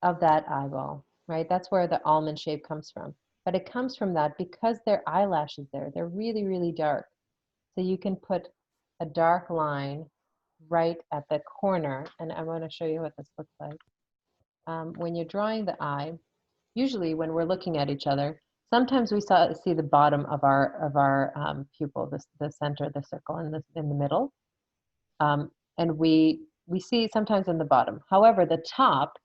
of that eyeball, right? That's where the almond shape comes from. But it comes from that because their eyelashes there, they're really, really dark. So you can put a dark line right at the corner, and I'm going to show you what this looks like. When you're drawing the eye, usually when we're looking at each other, sometimes we see the bottom of our pupil, the center, the circle in the middle, and we see sometimes in the bottom. However, the top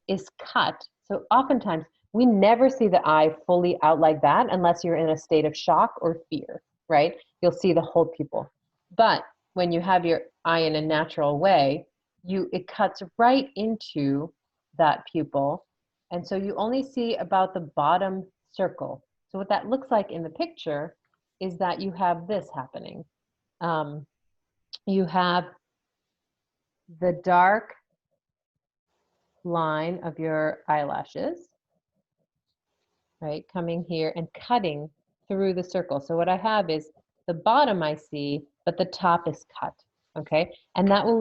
is cut, so oftentimes we never see the eye fully out like that unless you're in a state of shock or fear, right? You'll see the whole pupil. But when you have your eye in a natural way, it cuts right into that pupil. And so you only see about the bottom circle. So what that looks like in the picture is that you have this happening. You have the dark line of your eyelashes, right, coming here and cutting through the circle. So what I have is the bottom I see, but the top is cut, okay? And that will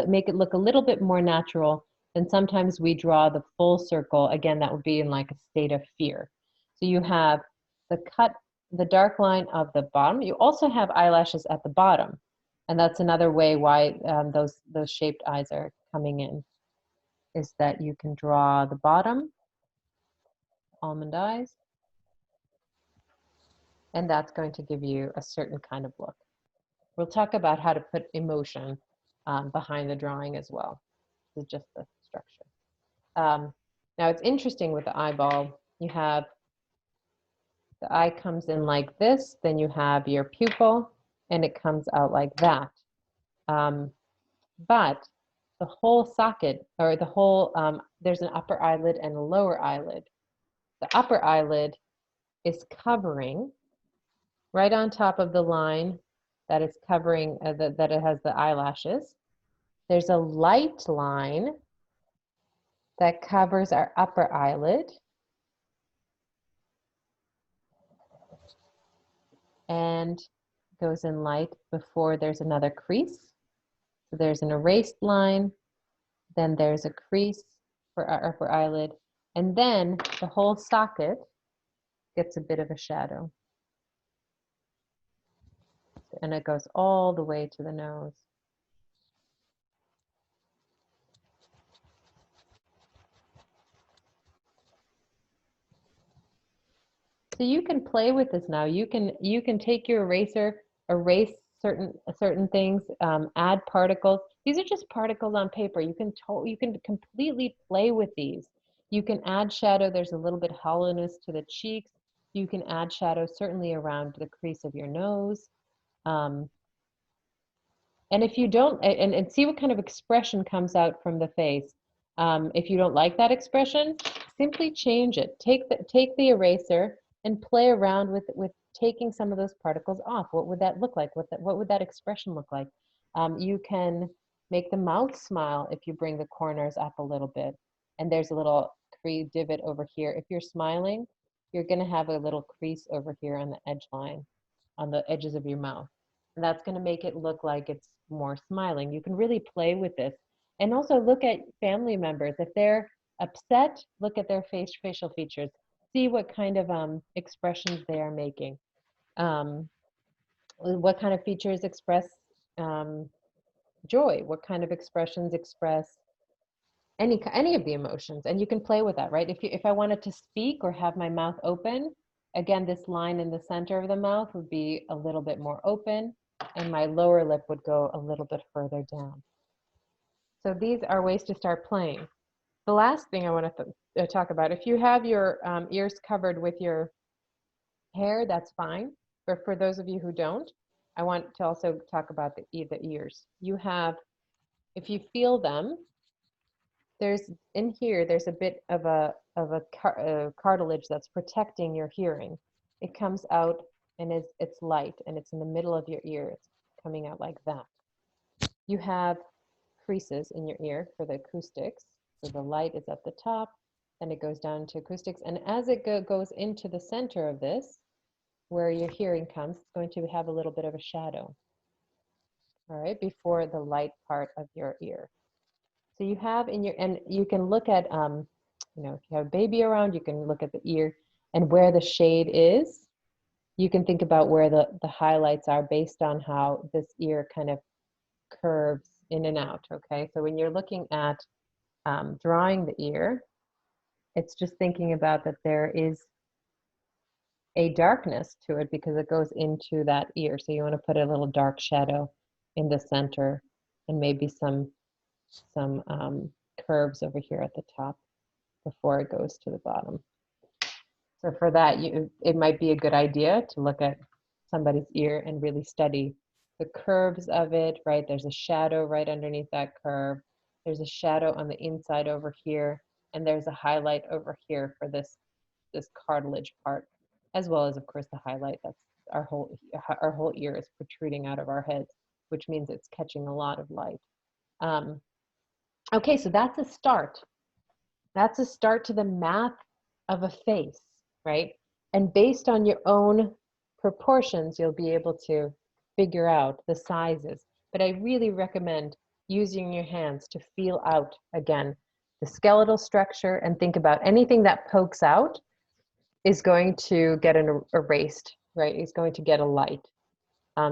make it look a little bit more natural than sometimes we draw the full circle. Again, that would be in like a state of fear. So you have the dark line of the bottom. You also have eyelashes at the bottom. And that's another way why those shaped eyes are coming in, is that you can draw the bottom, almond eyes, and that's going to give you a certain kind of look. We'll talk about how to put emotion behind the drawing as well. This is just the structure. Now it's interesting with the eyeball, you have the eye comes in like this, then you have your pupil, and it comes out like that. But the whole socket, or the whole, there's an upper eyelid and a lower eyelid. The upper eyelid is covering right on top of the line that is covering, that it has the eyelashes. There's a light line that covers our upper eyelid. And goes in light before there's another crease. So there's an erased line, then there's a crease for our upper eyelid, and then the whole socket gets a bit of a shadow. And it goes all the way to the nose. So you can play with this now. You can take your eraser, erase certain things, add particles. These are just particles on paper. You can completely play with these. You can add shadow. There's a little bit hollowness to the cheeks. You can add shadow certainly around the crease of your nose. And if you don't, and see what kind of expression comes out from the face. If you don't like that expression, simply change it. Take the eraser and play around with taking some of those particles off. What would that look like? What would that expression look like? You can make the mouth smile if you bring the corners up a little bit. And there's a little crease divot over here. If you're smiling, you're going to have a little crease over here on the edge line, on the edges of your mouth. And that's going to make it look like it's more smiling. You can really play with this. And also look at family members. If they're upset, look at their facial features. See what kind of expressions they are making. What kind of features express joy? What kind of expressions express any of the emotions? And you can play with that, right? If I wanted to speak or have my mouth open, again, this line in the center of the mouth would be a little bit more open, and my lower lip would go a little bit further down. So these are ways to start playing. The last thing I want to talk about, if you have your ears covered with your hair, that's fine. But for those of you who don't, I want to also talk about the ears. You have, if you feel them, there's in here, there's a bit of a cartilage that's protecting your hearing. It comes out and it's light, and it's in the middle of your ear. It's coming out like that. You have creases in your ear for the acoustics. So the light is at the top, then it goes down to acoustics. And as it goes into the center of this, where your hearing comes, it's going to have a little bit of a shadow, all right, before the light part of your ear. So you have in your, and you can look at, you know, if you have a baby around, you can look at the ear and where the shade is. You can think about where the highlights are based on how this ear kind of curves in and out, okay? So when you're looking at drawing the ear, it's just thinking about that there is a darkness to it because it goes into that ear. So you want to put a little dark shadow in the center and maybe some curves over here at the top before it goes to the bottom. So for that, it might be a good idea to look at somebody's ear and really study the curves of it, right? There's a shadow right underneath that curve. There's a shadow on the inside over here, and there's a highlight over here for this cartilage part, as well as, of course, the highlight. That's our whole ear is protruding out of our heads, which means it's catching a lot of light. Okay, so that's a start. That's a start to the math of a face, right? And based on your own proportions, you'll be able to figure out the sizes. But I really recommend using your hands to feel out, again, the skeletal structure, and think about anything that pokes out is going to get erased, right? It's going to get a light.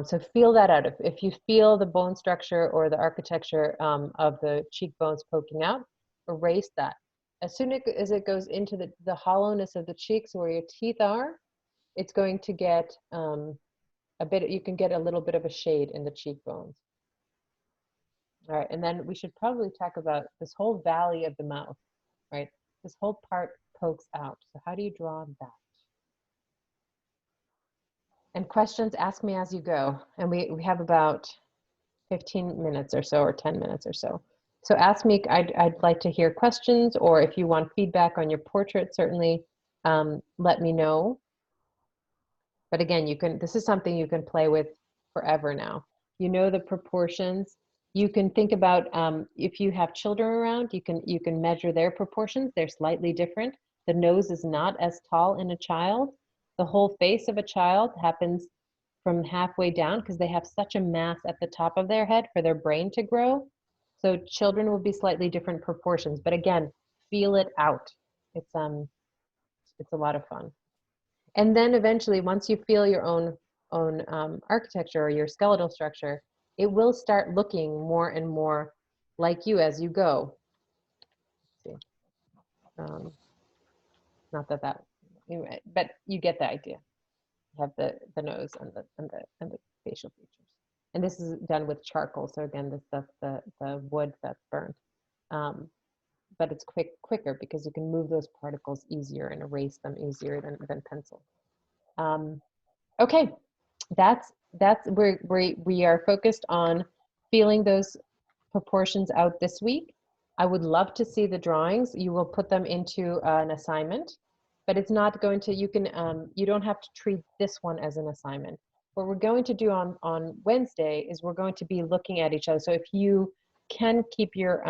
So feel that out. If you feel the bone structure or the architecture of the cheekbones poking out, erase that. As soon as it goes into the hollowness of the cheeks where your teeth are, it's going to get you can get a little bit of a shade in the cheekbones. All right, and then we should probably talk about this whole valley of the mouth, right? This whole part pokes out. So how do you draw that? And questions, ask me as you go. And we have about 15 minutes or so, or 10 minutes or so. So ask me, I'd like to hear questions, or if you want feedback on your portrait, certainly let me know. But again, this is something you can play with forever now. You know the proportions. You can think about if you have children around, you can measure their proportions. They're slightly different. The nose is not as tall in a child. The whole face of a child happens from halfway down because they have such a mass at the top of their head for their brain to grow. So children will be slightly different proportions, but again, feel it out. It's a lot of fun. And then eventually, once you feel your own architecture or your skeletal structure, it will start looking more and more like you as you go. Let's see. Not that, anyway, but you get the idea. You have the nose and the facial features. And this is done with charcoal. So again, that's the wood that's burnt. But it's quicker because you can move those particles easier and erase them easier than pencil. Okay, we are focused on feeling those proportions out this week. I would love to see the drawings. You will put them into an assignment, but it's not going to, you don't have to treat this one as an assignment. What we're going to do on Wednesday is we're going to be looking at each other. So if you can keep your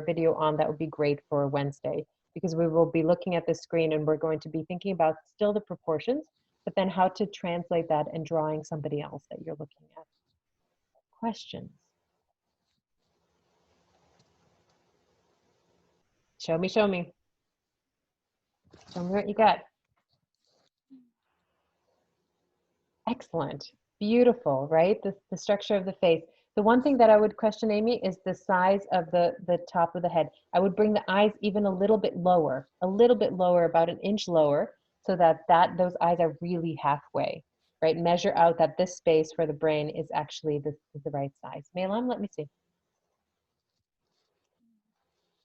video on, that would be great for Wednesday, because we will be looking at the screen and we're going to be thinking about still the proportions, but then how to translate that and drawing somebody else that you're looking at. Questions? Show me. Show me what you got. Excellent. Beautiful, right? The structure of the face. The one thing that I would question, Amy, is the size of the top of the head. I would bring the eyes even a little bit lower, about an inch lower, so that those eyes are really halfway, right? Measure out that this space for the brain is actually the right size. Maylam, let me see.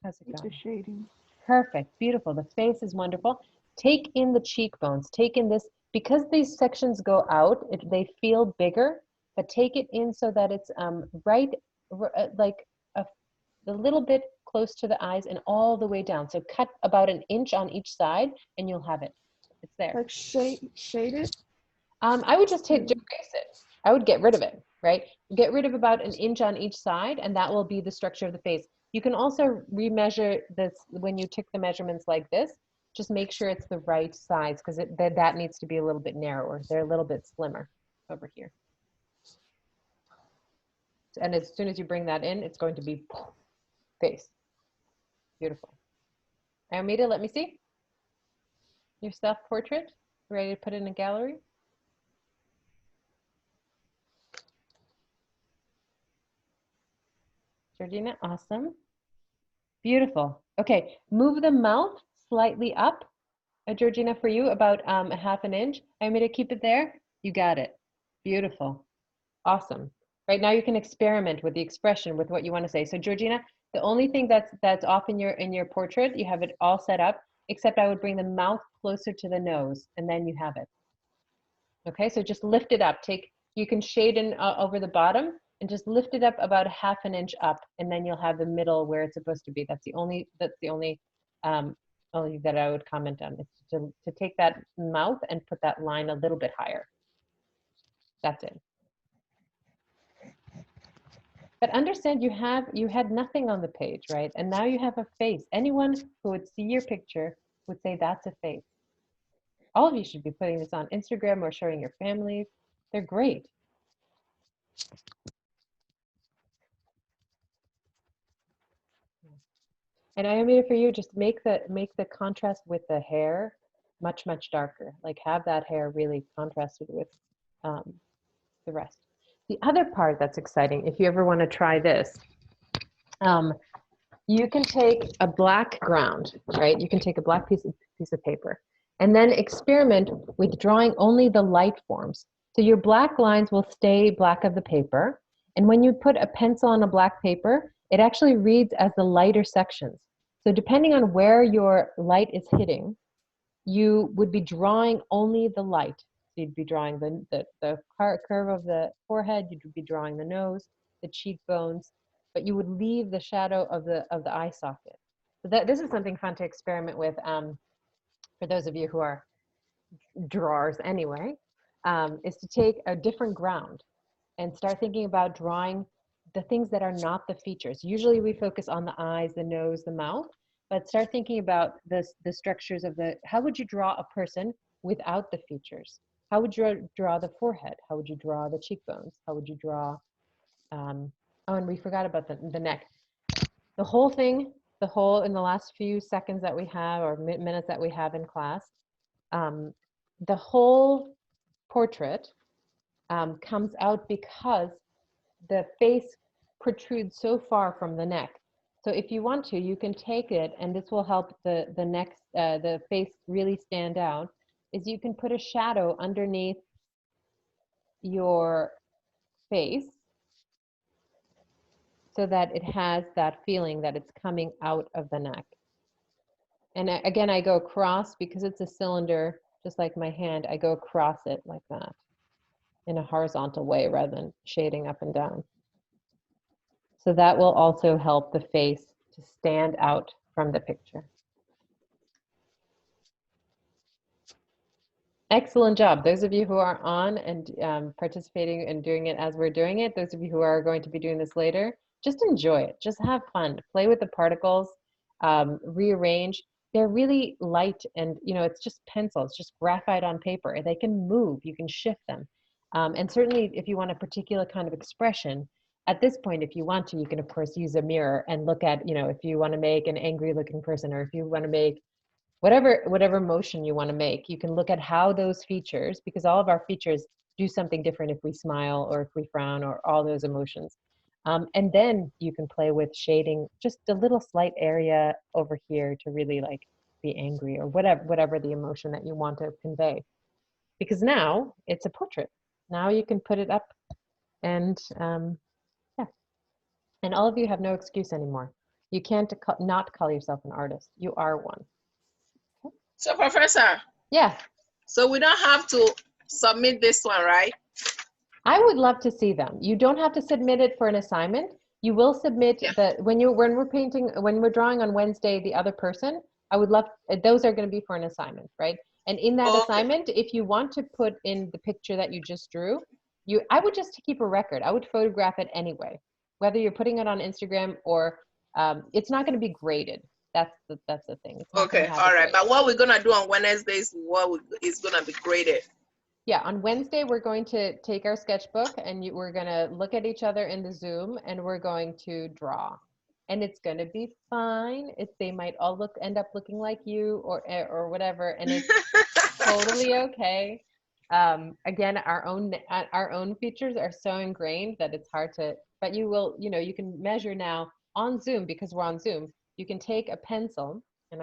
How's it going? It's a shading. Perfect, beautiful. The face is wonderful. Take in the cheekbones. Take in this, because these sections go out, they feel bigger, but take it in so that it's like a little bit close to the eyes and all the way down. So cut about an inch on each side and you'll have it. It's there. Like shade it? I would just erase it. I would get rid of it, right? Get rid of about an inch on each side and that will be the structure of the face. You can also remeasure this when you took the measurements like this. Just make sure it's the right size because that needs to be a little bit narrower. They're a little bit slimmer over here. And as soon as you bring that in, it's going to be face. Beautiful. Amita, let me see. Your self-portrait, ready to put in a gallery? Georgina, awesome. Beautiful. Okay, move the mouth slightly up. Georgina, for you, about a half an inch. Amita, keep it there. You got it. Beautiful. Awesome. Right now you can experiment with the expression, with what you want to say. So Georgina, the only thing that's off in your portrait, you have it all set up, except I would bring the mouth closer to the nose and then you have it. Okay, so just lift it up. You can shade in over the bottom and just lift it up about a half an inch up and then you'll have the middle where it's supposed to be. That's the only that I would comment on, is to take that mouth and put that line a little bit higher. That's it. But understand you had nothing on the page, right? And now you have a face. Anyone who would see your picture would say that's a face. All of you should be putting this on Instagram or showing your families. They're great. And I mean, for you, just make the contrast with the hair much darker. Like have that hair really contrasted with the rest. The other part that's exciting, if you ever want to try this, you can take a black ground, right? You can take a black piece of paper and then experiment with drawing only the light forms. So your black lines will stay black of the paper. And when you put a pencil on a black paper, it actually reads as the lighter sections. So depending on where your light is hitting, you would be drawing only the light. So you'd be drawing the curve of the forehead, you'd be drawing the nose, the cheekbones, but you would leave the shadow of the eye socket. So this is something fun to experiment with for those of you who are drawers anyway, is to take a different ground and start thinking about drawing the things that are not the features. Usually we focus on the eyes, the nose, the mouth, but start thinking about the structures of how would you draw a person without the features? How would you draw the forehead? How would you draw the cheekbones? How would you draw, oh, and we forgot about the neck. The whole thing, in the last few seconds that we have, or minutes that we have in class, the whole portrait comes out because the face protrudes so far from the neck. So if you want to, you can take it, and this will help the neck, the face really stand out, is you can put a shadow underneath your face so that it has that feeling that it's coming out of the neck. And again, I go across because it's a cylinder, just like my hand, I go across it like that in a horizontal way rather than shading up and down. So that will also help the face to stand out from the picture. Excellent job. Those of you who are on and participating and doing it as we're doing it, those of you who are going to be doing this later, just enjoy it. Just have fun. Play with the particles, rearrange. They're really light and, you know, it's just pencil. It's just graphite on paper. They can move. You can shift them. And certainly if you want a particular kind of expression, at this point, if you want to, you can, of course, use a mirror and look at, you know, if you want to make an angry looking person, or if you want to make whatever motion you want to make, you can look at how those features, because all of our features do something different if we smile or if we frown or all those emotions. And then you can play with shading just a little slight area over here to really like be angry or whatever the emotion that you want to convey. Because now it's a portrait. Now you can put it up and yeah. And all of you have no excuse anymore. You can't not call yourself an artist. You are one. So, Professor. Yeah. So we don't have to submit this one, right? I would love to see them. You don't have to submit it for an assignment. You will submit when we're drawing on Wednesday, the other person, I would love, those are going to be for an assignment, right? And in that assignment, if you want to put in the picture that you just drew, I would just keep a record. I would photograph it anyway, whether you're putting it on Instagram or it's not going to be graded. That's the thing. Okay, all right. But what we're gonna do on Wednesdays, is gonna be graded. Yeah, on Wednesday we're going to take our sketchbook and we're gonna look at each other in the Zoom and we're going to draw, and it's gonna be fine. They might all end up looking like you or whatever, and it's totally okay. Again, our own features are so ingrained that it's hard to. But you will, you can measure now on Zoom, because we're on Zoom. You can take a pencil, and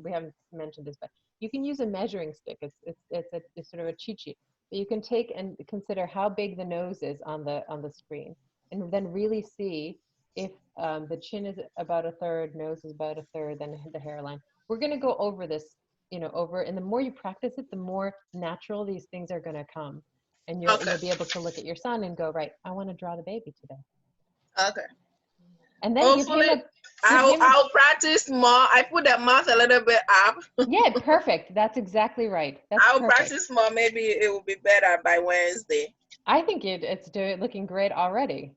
we haven't mentioned this, but you can use a measuring stick. It's sort of a cheat sheet. But you can take and consider how big the nose is on the screen, and then really see if the chin is about a third, nose is about a third, then the hairline. We're going to go over this, and the more you practice it, the more natural these things are going to come, and you'll be able to look at your son and go, right, I want to draw the baby today. Okay. And then hopefully I'll practice more. I put the mouth a little bit up. Yeah, perfect. That's exactly right. I'll practice more. Maybe it will be better by Wednesday. I think it's looking great already.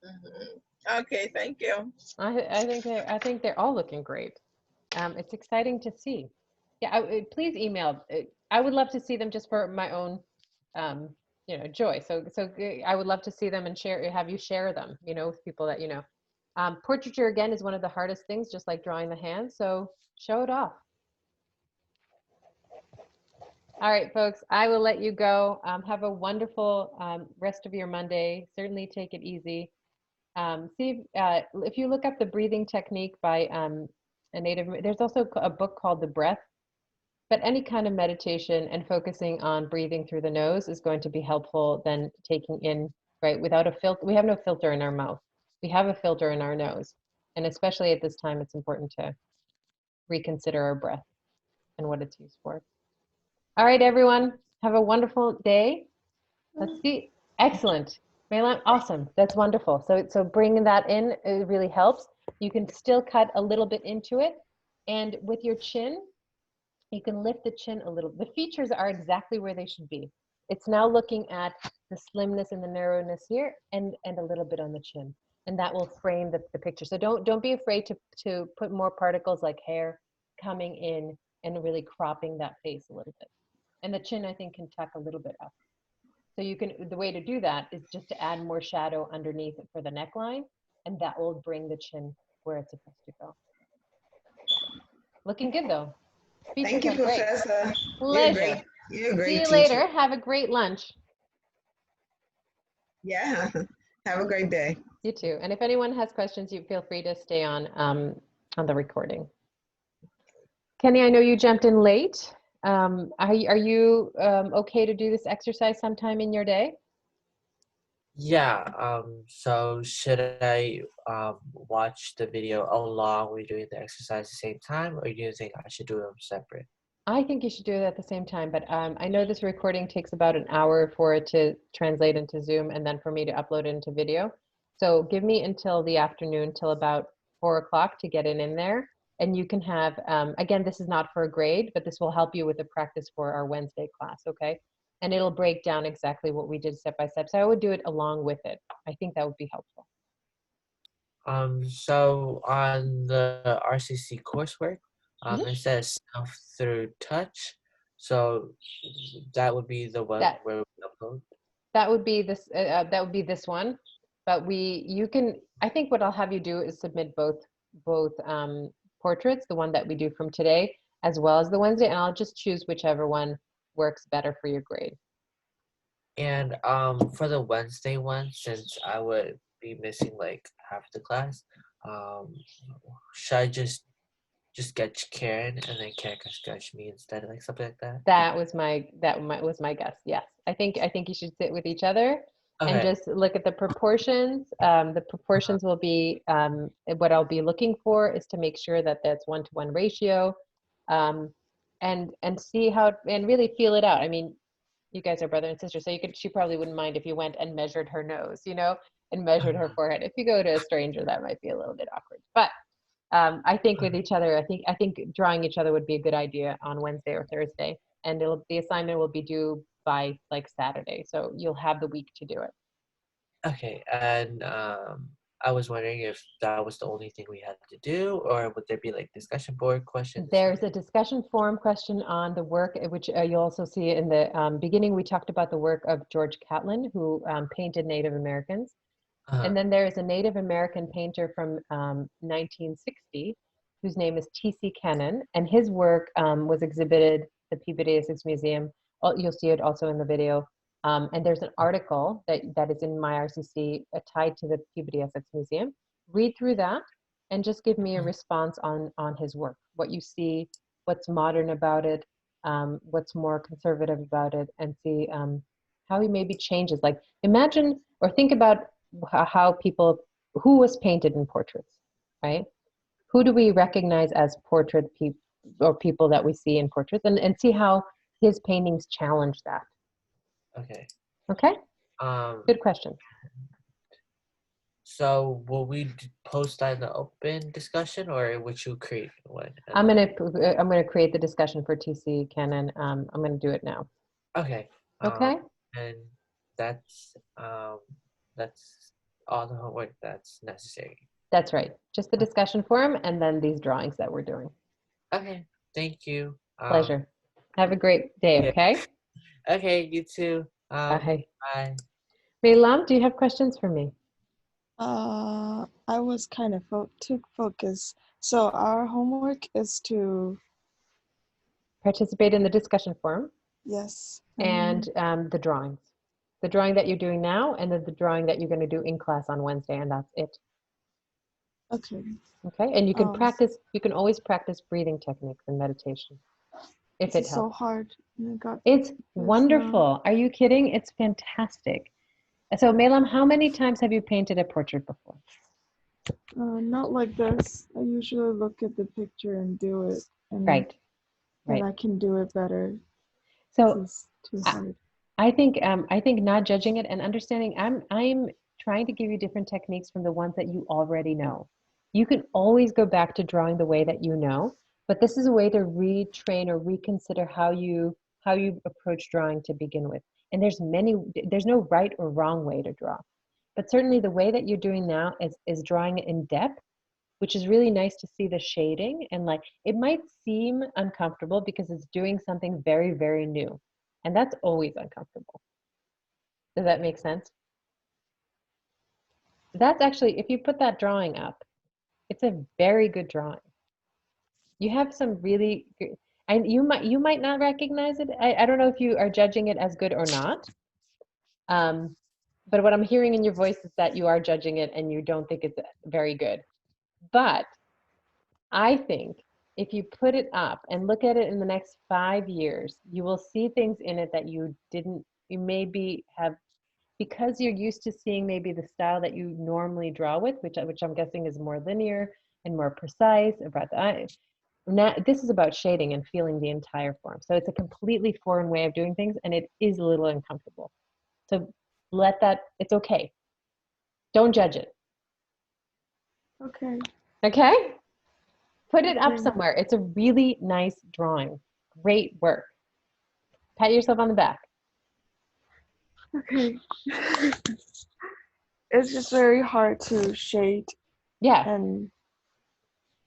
Mm-hmm. Okay, thank you. I think they're all looking great. It's exciting to see. Yeah, please email. I would love to see them just for my own, joy. So I would love to see them and have you share them, with people that you know. Portraiture, again, is one of the hardest things, just like drawing the hand, so show it off. All right, folks, I will let you go. Have a wonderful rest of your Monday. Certainly take it easy. See if you look up the breathing technique by a native, there's also a book called The Breath, but any kind of meditation and focusing on breathing through the nose is going to be helpful than taking in, right, without a filter. We have no filter in our mouth. We have a filter in our nose. And especially at this time, it's important to reconsider our breath and what it's used for. All right, everyone, have a wonderful day. Let's see. Excellent. Maylan, awesome. That's wonderful. So bringing that in, it really helps. You can still cut a little bit into it. And with your chin, you can lift the chin a little. The features are exactly where they should be. It's now looking at the slimness and the narrowness here and a little bit on the chin. And that will frame the picture. So don't be afraid to put more particles like hair coming in and really cropping that face a little bit. And the chin, I think, can tuck a little bit up. So the way to do that is just to add more shadow underneath it for the neckline, and that will bring the chin where it's supposed to go. Looking good though. Thank you, Professor. Pleasure. You're a great See you teacher. later. Have a great lunch. Yeah. Have a great day. You too. And if anyone has questions, you feel free to stay on the recording. Kenny, I know you jumped in late. Are you okay to do this exercise sometime in your day? Yeah, so should I watch the video along with doing the exercise at the same time, or do you think I should do them separate? I think you should do it at the same time, but I know this recording takes about an hour for it to translate into Zoom and then for me to upload it into video. So give me until the afternoon, till about 4 o'clock to get it in there. And you can have, again, this is not for a grade, but this will help you with the practice for our Wednesday class, okay? And it'll break down exactly what we did step by step. So I would do it along with it. I think that would be helpful. So on the RCC coursework, it says self through touch. So that would be the one where we upload. That would be this. That would be this one. But you can. I think what I'll have you do is submit both portraits, the one that we do from today, as well as the Wednesday, and I'll just choose whichever one works better for your grade. And for the Wednesday one, since I would be missing like half the class, should I just sketch Karen and then Karen can sketch me instead, like something like that? That was my guess. Yes, I think you should sit with each other and just look at the proportions. The proportions will be what I'll be looking for is to make sure that that's 1-to-1 ratio, and see how and really feel it out. I mean, you guys are brother and sister, so she probably wouldn't mind if you went and measured her nose, and measured her forehead. If you go to a stranger, that might be a little bit awkward. But I think with each other, I think drawing each other would be a good idea on Wednesday or Thursday, and the assignment will be due by like Saturday, so you'll have the week to do it. Okay, and I was wondering if that was the only thing we had to do, or would there be like discussion board questions? There's a discussion forum question on the work, which you'll also see in the beginning. We talked about the work of George Catlin, who painted Native Americans. And then there is a Native American painter from 1960, whose name is T.C. Kennan, and his work was exhibited at the Peabody Essex Museum. You'll see it also in the video. And there's an article that is in MyRCC tied to the Peabody Essex Museum. Read through that and just give me a response on his work, what you see, what's modern about it, what's more conservative about it, and see how he maybe changes. Like imagine or think about who was painted in portraits, right? Who do we recognize as portrait people or people that we see in portraits, and see how his paintings challenge that. Okay. Good question. So will we post that in the open discussion, or would you create one? I'm gonna create the discussion for TC Kennan. I'm gonna do it now. Okay. Okay. And that's all the homework that's necessary. That's right. Just the discussion forum and then these drawings that we're doing. Okay. Thank you. Pleasure. Have a great day. Okay. Okay. You too. Bye. Bye. Meilam, do you have questions for me? I was kind of took focus. So our homework is to participate in the discussion forum. Yes. And the drawings. The drawing that you're doing now, and then the drawing that you're going to do in class on Wednesday, and that's it. Okay. Okay, and you can practice. You can always practice breathing techniques and meditation, if it helps. So hard. It's wonderful. Are you kidding? It's fantastic. So, Meilam, how many times have you painted a portrait before? Not like this. I usually look at the picture and do it. And right. And I can do it better. So it's too hard. I think not judging it and understanding. I'm trying to give you different techniques from the ones that you already know. You can always go back to drawing the way that you know, but this is a way to retrain or reconsider how you approach drawing to begin with. And there's no right or wrong way to draw. But certainly the way that you're doing now is drawing it in depth, which is really nice to see the shading. And like, it might seem uncomfortable because it's doing something very, very new. And that's always uncomfortable. Does that make sense? That's actually, if you put that drawing up, it's a very good drawing. You have some really good, and you might not recognize it. I don't know if you are judging it as good or not. But what I'm hearing in your voice is that you are judging it and you don't think it's very good. But I think if you put it up and look at it in the next 5 years, you will see things in it that you maybe have, because you're used to seeing maybe the style that you normally draw with, which I'm guessing is more linear and more precise about the eyes. Now, this is about shading and feeling the entire form. So it's a completely foreign way of doing things, and it is a little uncomfortable. So it's okay. Don't judge it. Okay. Okay? Put it up Okay. somewhere. It's a really nice drawing. Great work. Pat yourself on the back. Okay. It's just very hard to shade Yeah. and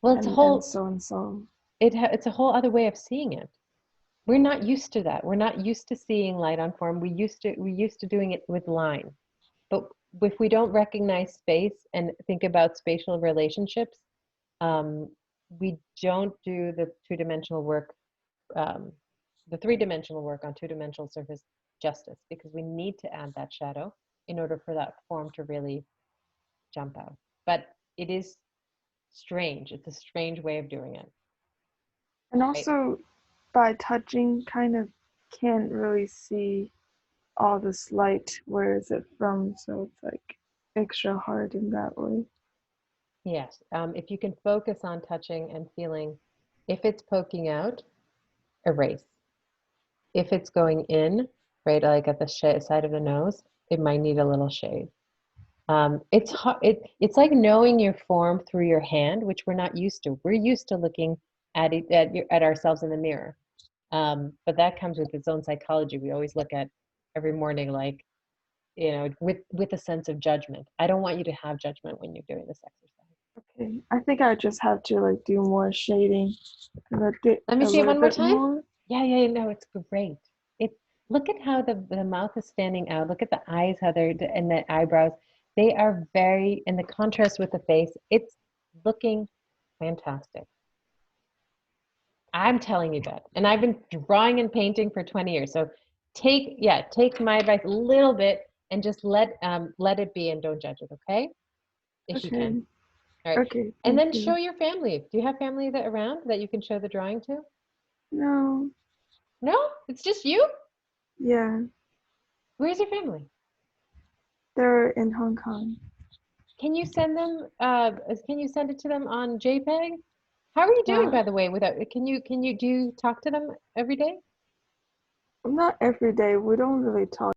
Well, it's a whole, and so and so. it's a whole other way of seeing it. We're not used to that. We're not used to seeing light on form. We're used to doing it with line. But if we don't recognize space and think about spatial relationships, we don't do the two-dimensional work, the three-dimensional work on two-dimensional surface justice, because we need to add that shadow in order for that form to really jump out. But it is strange. It's a strange way of doing it. And also, by touching, kind of can't really see all this light. Where is it from? So it's like extra hard in that way. Yes. If you can focus on touching and feeling, if it's poking out, erase. If it's going in, right, like at the side of the nose, it might need a little shade. It's hard. It's like knowing your form through your hand, which we're not used to. We're used to looking at ourselves in the mirror. But that comes with its own psychology. We always look at every morning, like, with a sense of judgment. I don't want you to have judgment when you're doing this exercise. Okay, I think I just have to like do more shading. Let me see it one more time. Yeah, no, it's great. Look at how the mouth is standing out. Look at the eyes, how they're, and the eyebrows. They are very, and the contrast with the face, it's looking fantastic. I'm telling you that. And I've been drawing and painting for 20 years. So take my advice a little bit and just let it be and don't judge it, okay? If you can. All right. Okay. And then show your family. Do you have family around that you can show the drawing to? No. No? It's just you? Yeah. Where's your family? They're in Hong Kong. Can you send it to them on JPEG? How are you doing, by the way, do you talk to them every day? Not every day. We don't really talk